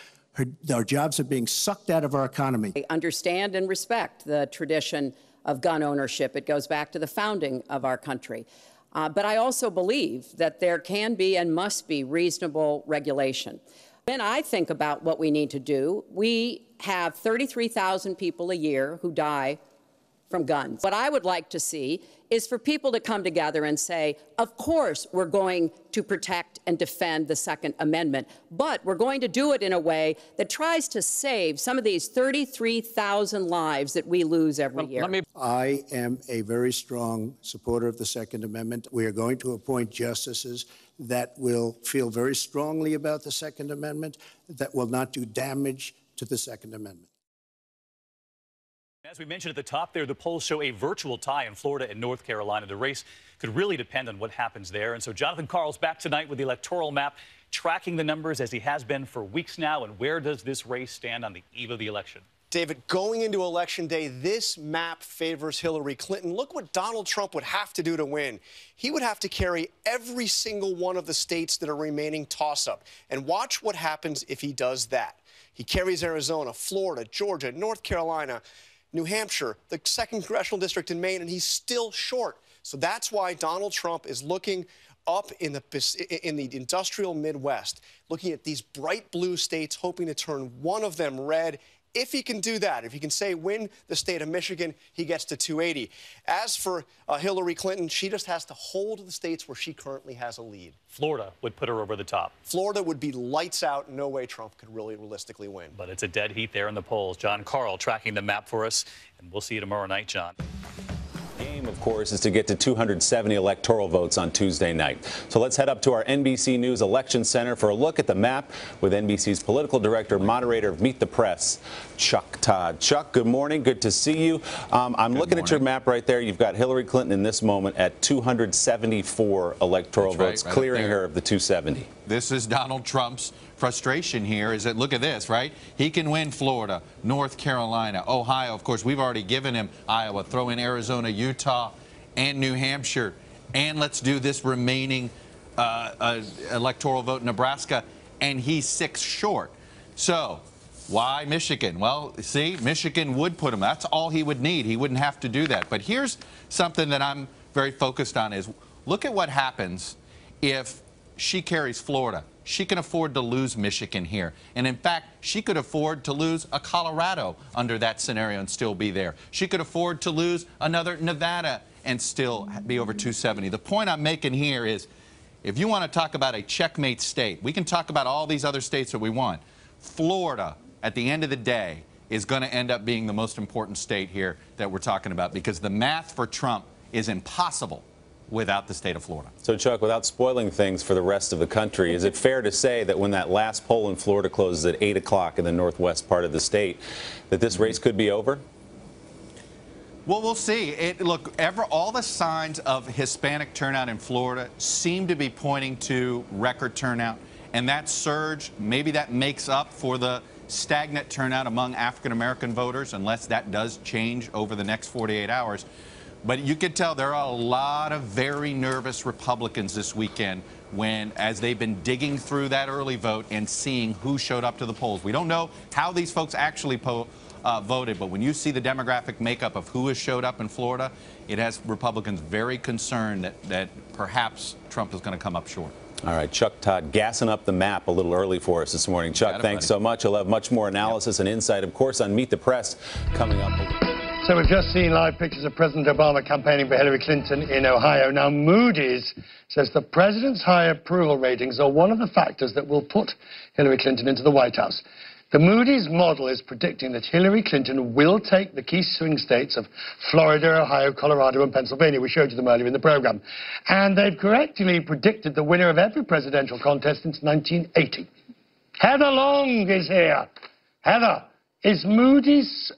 Our jobs are being sucked out of our economy. I understand and respect the tradition of gun ownership. It goes back to the founding of our country. But I also believe that there can be and must be reasonable regulation. When I think about what we need to do, we have 33,000 people a year who die from guns. What I would like to see is for people to come together and say, of course, we're going to protect and defend the Second Amendment, but we're going to do it in a way that tries to save some of these 33,000 lives that we lose every year. I am a very strong supporter of the Second Amendment. We are going to appoint justices that will feel very strongly about the Second Amendment, that will not do damage to the Second Amendment. As we mentioned at the top there, the polls show a virtual tie in Florida and North Carolina. The race could really depend on what happens there. And so Jonathan Karl's back tonight with the electoral map, tracking the numbers as he has been for weeks now. And where does this race stand on the eve of the election? David, going into Election Day, this map favors Hillary Clinton. Look what Donald Trump would have to do to win. He would have to carry every single one of the states that are remaining toss-up. And watch what happens if he does that. He carries Arizona, Florida, Georgia, North Carolina, New Hampshire, the 2nd Congressional District in Maine, and he's still short. So that's why Donald Trump is looking up in the industrial Midwest, looking at these bright blue states, hoping to turn one of them red. If he can do that, if he can say win the state of Michigan, he gets to 280. As for Hillary Clinton, she just has to hold the states where she currently has a lead. Florida would put her over the top. Florida would be lights out. No way Trump could really realistically win. But it's a dead heat there in the polls. John Carl tracking the map for us, and we'll see you tomorrow night, John. Aim, of course, is to get to 270 electoral votes on Tuesday night. So let's head up to our NBC News Election Center for a look at the map with NBC's political director, moderator of Meet the Press, Chuck Todd. Chuck, good morning. Good to see you. I'm looking at your map right there. You've got Hillary Clinton in this moment at 274 electoral votes, right clearing her of the 270. This is Donald Trump's frustration here, is that, look at this, right? He can win Florida, North Carolina, Ohio. Of course, we've already given him Iowa. Throw in Arizona, Utah, and New Hampshire. And let's do this remaining electoral vote in Nebraska. And he's 6 short. So why Michigan? Well, see, Michigan would put him. That's all he would need. He wouldn't have to do that. But here's something that I'm very focused on is look at what happens if she carries Florida. She can afford to lose Michigan here. And in fact, she could afford to lose a Colorado under that scenario and still be there. She could afford to lose another Nevada and still be over 270. The point I'm making here is if you want to talk about a checkmate state, we can talk about all these other states that we want. Florida, at the end of the day, is going to end up being the most important state here that we're talking about because the math for Trump is impossible without the state of Florida. So, Chuck, without spoiling things for the rest of the country, is it fair to say that when that last poll in Florida closes at 8 o'clock in the northwest part of the state, that this race could be over? Well, we'll see. Look, all the signs of Hispanic turnout in Florida seem to be pointing to record turnout. And that surge, maybe that makes up for the stagnant turnout among African-American voters, unless that does change over the next 48 hours. But you can tell there are a lot of very nervous Republicans this weekend as they've been digging through that early vote and seeing who showed up to the polls. We don't know how these folks actually voted, but when you see the demographic makeup of who has showed up in Florida, it has Republicans very concerned that perhaps Trump is going to come up short. All right, Chuck Todd gassing up the map a little early for us this morning. Chuck, thanks so much. You'll have much more analysis and insight, of course, on Meet the Press coming up. So we've just seen live pictures of President Obama campaigning for Hillary Clinton in Ohio. Now, Moody's says the president's high approval ratings are one of the factors that will put Hillary Clinton into the White House. The Moody's model is predicting that Hillary Clinton will take the key swing states of Florida, Ohio, Colorado, and Pennsylvania. We showed you them earlier in the program. And they've correctly predicted the winner of every presidential contest since 1980. Heather Long is here. Heather, is Moody's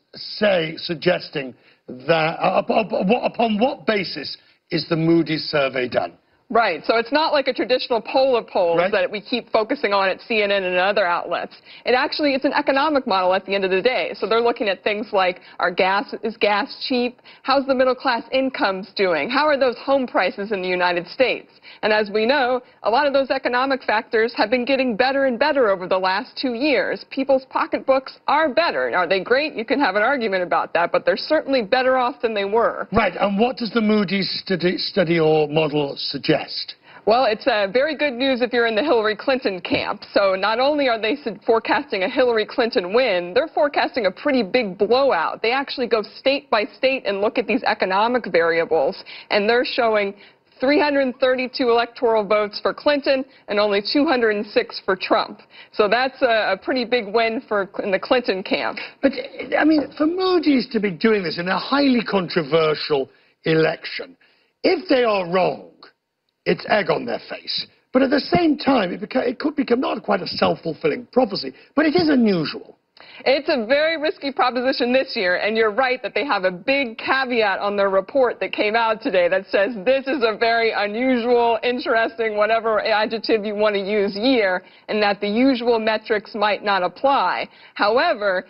suggesting that, upon what basis is the Moody's survey done? Right. So it's not like a traditional poll of polls that we keep focusing on at CNN and other outlets. It's an economic model at the end of the day. So they're looking at things like, is gas cheap? How's the middle class incomes doing? How are those home prices in the United States? And as we know, a lot of those economic factors have been getting better and better over the last 2 years. People's pocketbooks are better. Are they great? You can have an argument about that, but they're certainly better off than they were. Right. And what does the Moody's study or model suggest? Well, it's very good news if you're in the Hillary Clinton camp. So not only are they forecasting a Hillary Clinton win, they're forecasting a pretty big blowout. They actually go state by state and look at these economic variables, and they're showing 332 electoral votes for Clinton and only 206 for Trump. So that's a pretty big win in the Clinton camp. But, I mean, for Moody's to be doing this in a highly controversial election, if they are wrong, it's egg on their face. But at the same time, it could become not quite a self-fulfilling prophecy, but it is unusual. It's a very risky proposition this year, and you're right that they have a big caveat on their report that came out today that says this is a very unusual, interesting, whatever adjective you want to use year, and that the usual metrics might not apply. However,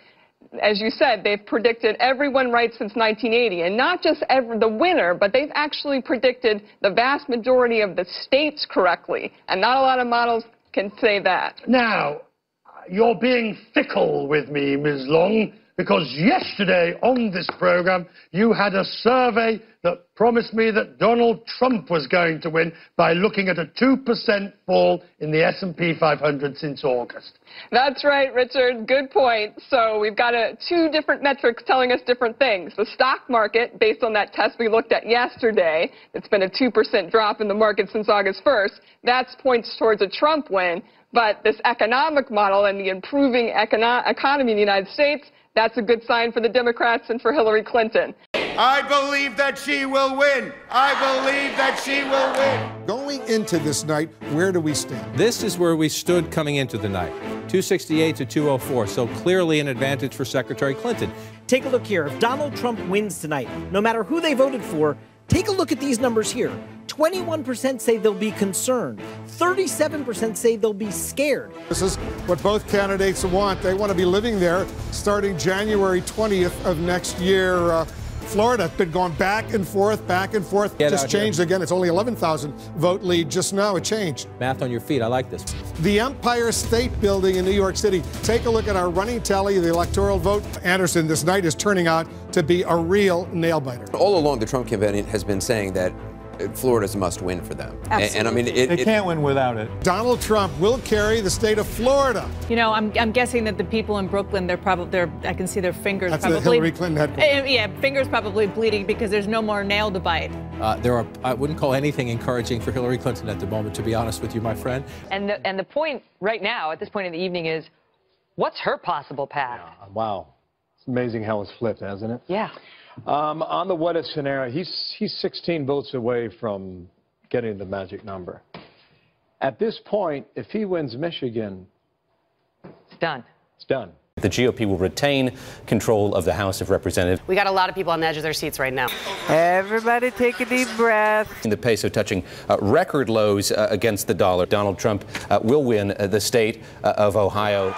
as you said, they've predicted everyone right since 1980, and not just the winner, but they've actually predicted the vast majority of the states correctly, and not a lot of models can say that. Now, you're being fickle with me, Ms. Long. because yesterday on this program you had a survey that promised me that Donald Trump was going to win by looking at a 2% fall in the S&P 500 since August. That's right, Richard. Good point. So we've got two different metrics telling us different things. The stock market, based on that test we looked at yesterday, it's been a 2% drop in the market since August 1st. That points towards a Trump win. But this economic model and the improving economy in the United States, that's a good sign for the Democrats and for Hillary Clinton. I believe that she will win. I believe that she will win. Going into this night, where do we stand? This is where we stood coming into the night, 268 to 204, so clearly an advantage for Secretary Clinton. Take a look here. If Donald Trump wins tonight, no matter who they voted for, take a look at these numbers here. 21% say they'll be concerned. 37% say they'll be scared. This is what both candidates want. They want to be living there starting January 20th of next year. Florida has been going back and forth. Just changed again. It's only 11,000 vote lead just now. It changed. Math on your feet. I like this. The Empire State Building in New York City. Take a look at our running tally of the electoral vote. Anderson, this night is turning out to be a real nail-biter. All along, the Trump campaign has been saying that Florida's a must-win for them. And I mean, they can't win without it. Donald Trump will carry the state of Florida. You know, I'm guessing that the people in Brooklyn, I can see their fingers. That's probably. The Hillary Clinton headquarters. Yeah, fingers probably bleeding because there's no more nail to bite. I wouldn't call anything encouraging for Hillary Clinton at the moment, to be honest with you, my friend. And the point right now, at this point in the evening, is what's her possible path? Yeah, wow. It's amazing how it's flipped, hasn't it? Yeah. On the what-if scenario, he's 16 votes away from getting the magic number. At this point, if he wins Michigan, it's done. It's done. The GOP will retain control of the House of Representatives. We got a lot of people on the edge of their seats right now. Everybody take a deep breath. The peso touching record lows against the dollar. Donald Trump will win the state of Ohio.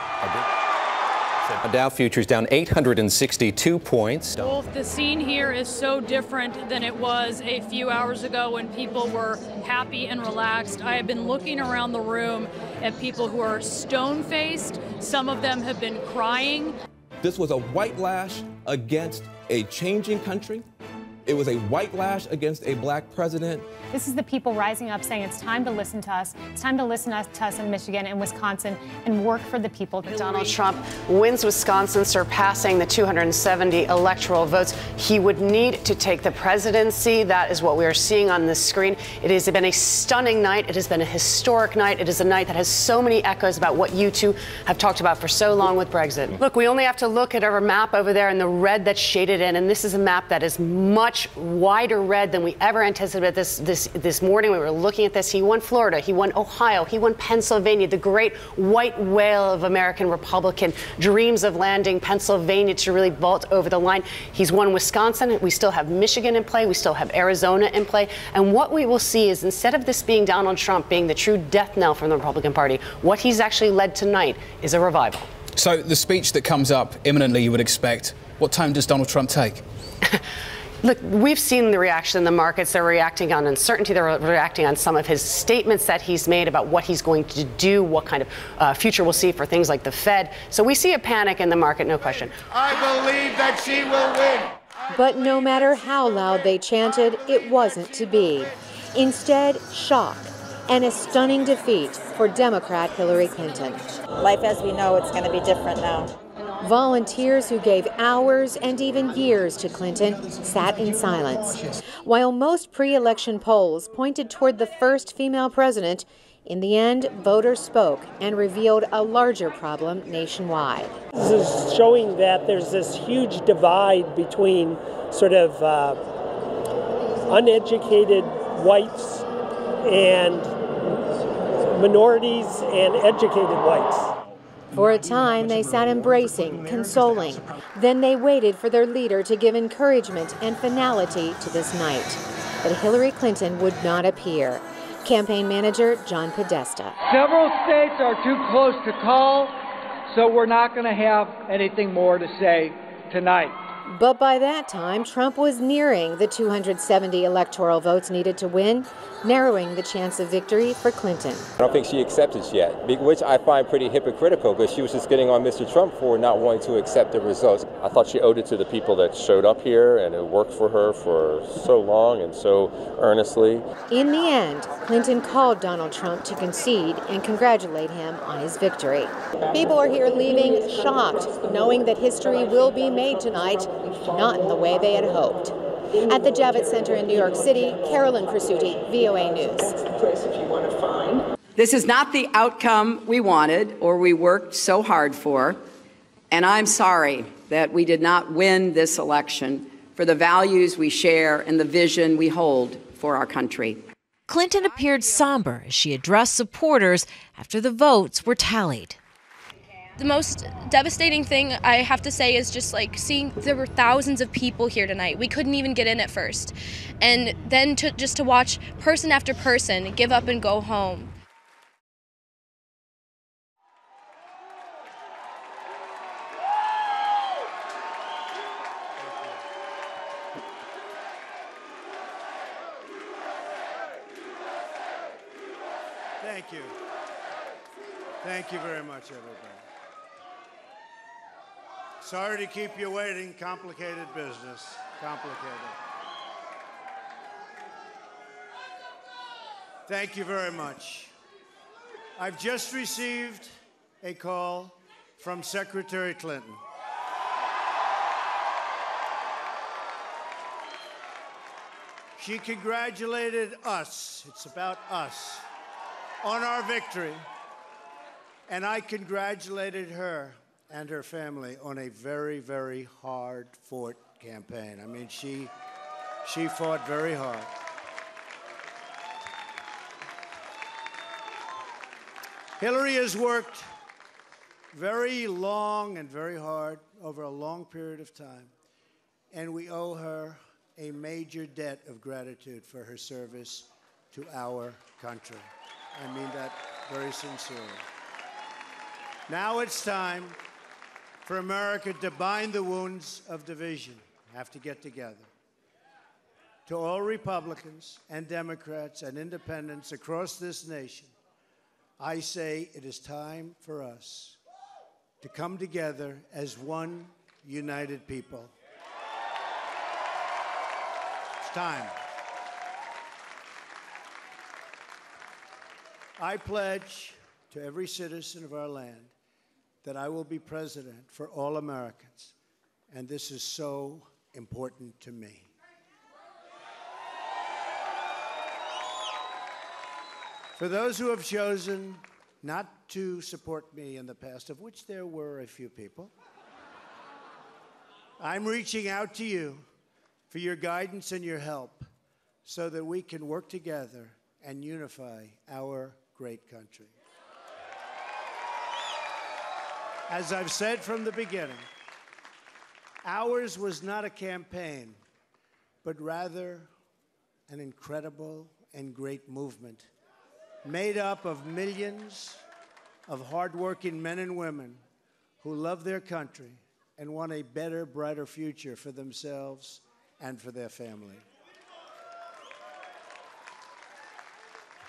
Dow futures down 862 points. Wolf, the scene here is so different than it was a few hours ago when people were happy and relaxed. I have been looking around the room at people who are stone-faced. Some of them have been crying. This was a white lash against a changing country. It was a white lash against a black president. This is the people rising up saying it's time to listen to us. It's time to listen to us in Michigan and Wisconsin and work for the people. Donald Trump wins Wisconsin, surpassing the 270 electoral votes. He would need to take the presidency. That is what we are seeing on this screen. It has been a stunning night. It has been a historic night. It is a night that has so many echoes about what you two have talked about for so long with Brexit. Look, we only have to look at our map over there in the red that's shaded in, and this is a map that is much wider red than we ever anticipated this morning. We were looking at this. He won Florida. He won Ohio. He won Pennsylvania, the great white whale of American Republican dreams of landing Pennsylvania to really vault over the line. He's won Wisconsin. We still have Michigan in play. We still have Arizona in play. And what we will see is, instead of this being Donald Trump being the true death knell from the Republican Party, what he's actually led tonight is a revival. So the speech that comes up imminently, you would expect, what time does Donald Trump take? Look, we've seen the reaction in the markets. They're reacting on uncertainty. They're reacting on some of his statements that he's made about what he's going to do, what kind of future we'll see for things like the Fed. So we see a panic in the market, no question. I believe that she will win. But no matter how loud they chanted, it wasn't to be. Instead, shock and a stunning defeat for Democrat Hillary Clinton. Life as we know it's going to be different now. Volunteers who gave hours and even years to Clinton sat in silence. While most pre-election polls pointed toward the first female president, in the end, voters spoke and revealed a larger problem nationwide. This is showing that there's this huge divide between sort of uneducated whites and minorities and educated whites. For a time, they sat embracing, consoling. Then they waited for their leader to give encouragement and finality to this night. But Hillary Clinton would not appear. Campaign manager John Podesta. Several states are too close to call, so we're not going to have anything more to say tonight. But by that time, Trump was nearing the 270 electoral votes needed to win, narrowing the chance of victory for Clinton. I don't think she accepted yet, which I find pretty hypocritical, because she was just getting on Mr. Trump for not wanting to accept the results. I thought she owed it to the people that showed up here and who worked for her for so long and so earnestly. In the end, Clinton called Donald Trump to concede and congratulate him on his victory. People are here leaving shocked, knowing that history will be made tonight, not in the way they had hoped. At the Javits Center in New York City, Carolyn Presutti, VOA News. This is not the outcome we wanted or we worked so hard for, and I'm sorry that we did not win this election for the values we share and the vision we hold for our country. Clinton appeared somber as she addressed supporters after the votes were tallied. The most devastating thing I have to say is just like seeing there were thousands of people here tonight. We couldn't even get in at first. And then just to watch person after person give up and go home. Thank you. Thank you very much, everybody. Sorry to keep you waiting. Complicated business. Complicated. Thank you very much. I've just received a call from Secretary Clinton. She congratulated us, it's about us, on our victory. And I congratulated her and her family on a very, very hard-fought campaign. I mean, she fought very hard. Hillary has worked very long and very hard over a long period of time, and we owe her a major debt of gratitude for her service to our country. I mean that very sincerely. Now it's time for America to bind the wounds of division. Have to get together. To all Republicans and Democrats and independents across this nation, I say it is time for us to come together as one united people. It's time. I pledge to every citizen of our land that I will be president for all Americans, and this is so important to me. For those who have chosen not to support me in the past, of which there were a few people, I'm reaching out to you for your guidance and your help so that we can work together and unify our great country. As I've said from the beginning, ours was not a campaign, but rather an incredible and great movement made up of millions of hardworking men and women who love their country and want a better, brighter future for themselves and for their family.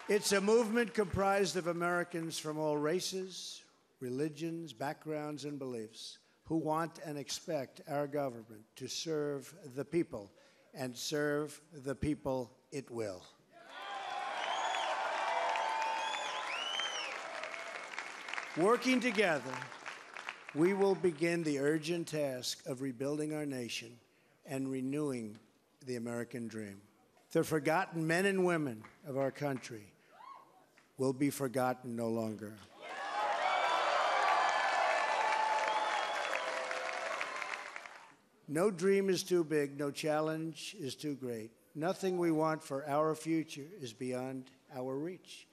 It's a movement comprised of Americans from all races, religions, backgrounds, and beliefs who want and expect our government to serve the people, and serve the people it will. Working together, we will begin the urgent task of rebuilding our nation and renewing the American dream. The forgotten men and women of our country will be forgotten no longer. No dream is too big, no challenge is too great. Nothing we want for our future is beyond our reach.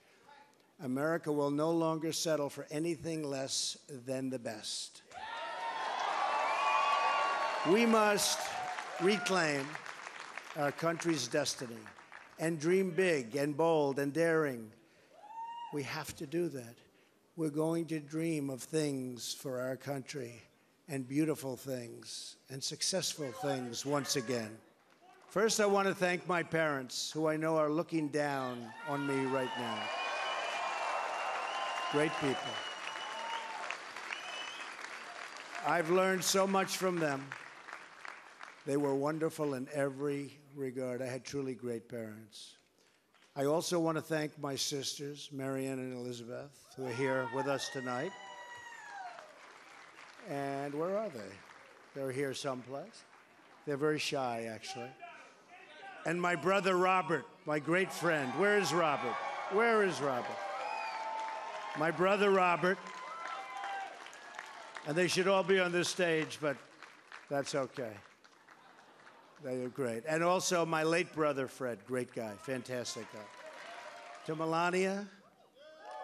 America will no longer settle for anything less than the best. We must reclaim our country's destiny and dream big and bold and daring. We have to do that. We're going to dream of things for our country and beautiful things and successful things once again. First, I want to thank my parents, who I know are looking down on me right now. Great people. I've learned so much from them. They were wonderful in every regard. I had truly great parents. I also want to thank my sisters, Marianne and Elizabeth, who are here with us tonight. And where are they? They're here someplace. They're very shy, actually. And my brother Robert, my great friend. Where is Robert? Where is Robert? My brother Robert. And they should all be on this stage, but that's okay. They are great. And also my late brother Fred, great guy, fantastic guy. To Melania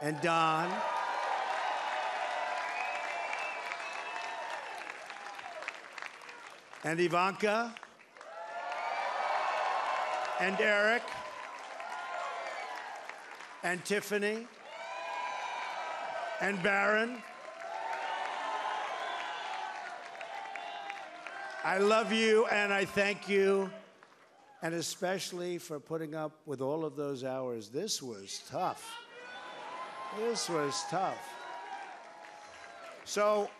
and Don. And Ivanka, and Eric, and Tiffany, and Barron. I love you and I thank you, and especially for putting up with all of those hours. This was tough. This was tough. So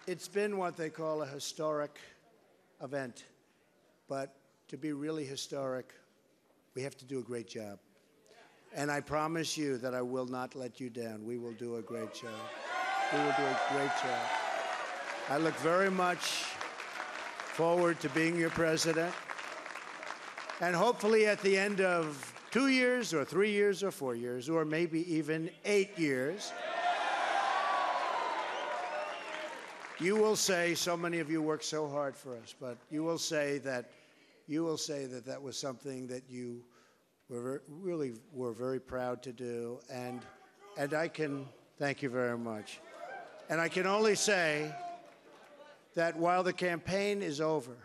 it's been what they call a historic event, but to be really historic, we have to do a great job. And I promise you that I will not let you down. We will do a great job. We will do a great job. I look very much forward to being your president. And hopefully at the end of 2 years or 3 years or 4 years, or maybe even 8 years, you will say, so many of you worked so hard for us, but you will say that that was something that you really were very proud to do, and I can thank you very much. And I can only say that while the campaign is over,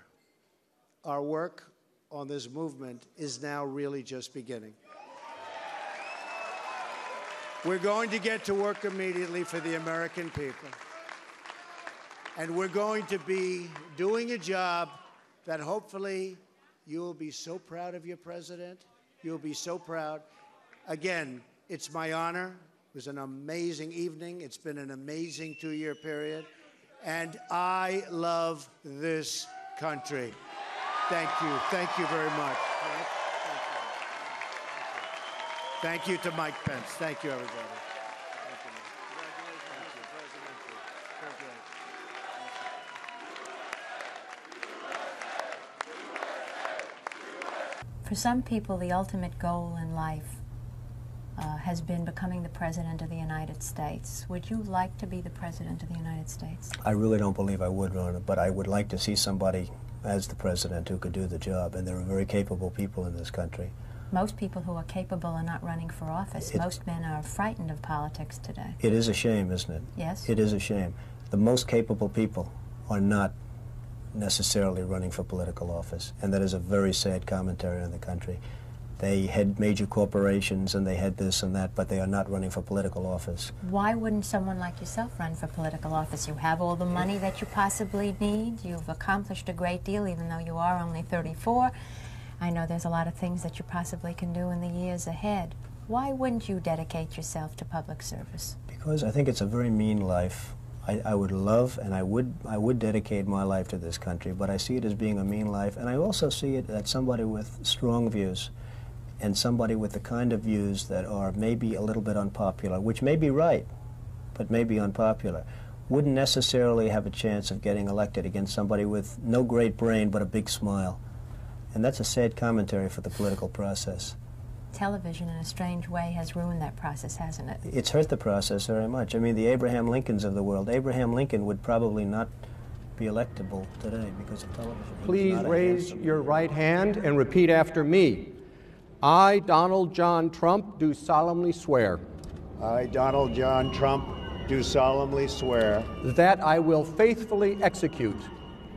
our work on this movement is now really just beginning. We're going to get to work immediately for the American people. And we're going to be doing a job that hopefully you will be so proud of your president. You'll be so proud. Again, it's my honor. It was an amazing evening. It's been an amazing 2-year period. And I love this country. Thank you. Thank you very much. Thank you to Mike Pence. Thank you, everybody. For some people, the ultimate goal in life has been becoming the President of the United States. Would you like to be the President of the United States? I really don't believe I would run it, but I would like to see somebody as the President who could do the job, and there are very capable people in this country. Most people who are capable are not running for office. Most men are frightened of politics today. It is a shame, isn't it? Yes. It is a shame. The most capable people are not necessarily running for political office, and that is a very sad commentary on the country. They had major corporations and they had this and that, but they are not running for political office. Why wouldn't someone like yourself run for political office? You have all the money that you possibly need. You've accomplished a great deal, even though you are only 34. I know there's a lot of things that you possibly can do in the years ahead. Why wouldn't you dedicate yourself to public service? Because I think it's a very mean life. I would love and I would dedicate my life to this country, but I see it as being a mean life, and I also see it as somebody with strong views and somebody with the kind of views that are maybe a little bit unpopular, which may be right, but may be unpopular, wouldn't necessarily have a chance of getting elected against somebody with no great brain but a big smile. And that's a sad commentary for the political process. Television, in a strange way, has ruined that process, hasn't it? It's hurt the process very much. I mean, the Abraham Lincolns of the world. Abraham Lincoln would probably not be electable today because of television. Please raise your right hand and repeat after me. I, Donald John Trump, do solemnly swear. I, Donald John Trump, do solemnly swear. That I will faithfully execute.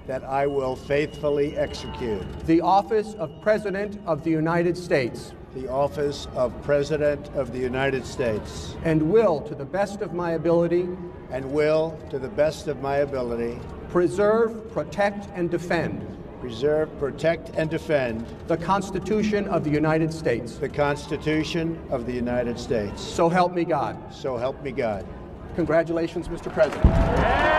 That I will faithfully execute. The office of President of the United States. The office of President of the United States. And will, to the best of my ability. And will, to the best of my ability. preserve, protect, and defend preserve, protect, and defend the Constitution of the United States. the Constitution of the United States. So help me God. So help me God. Congratulations, Mr. President.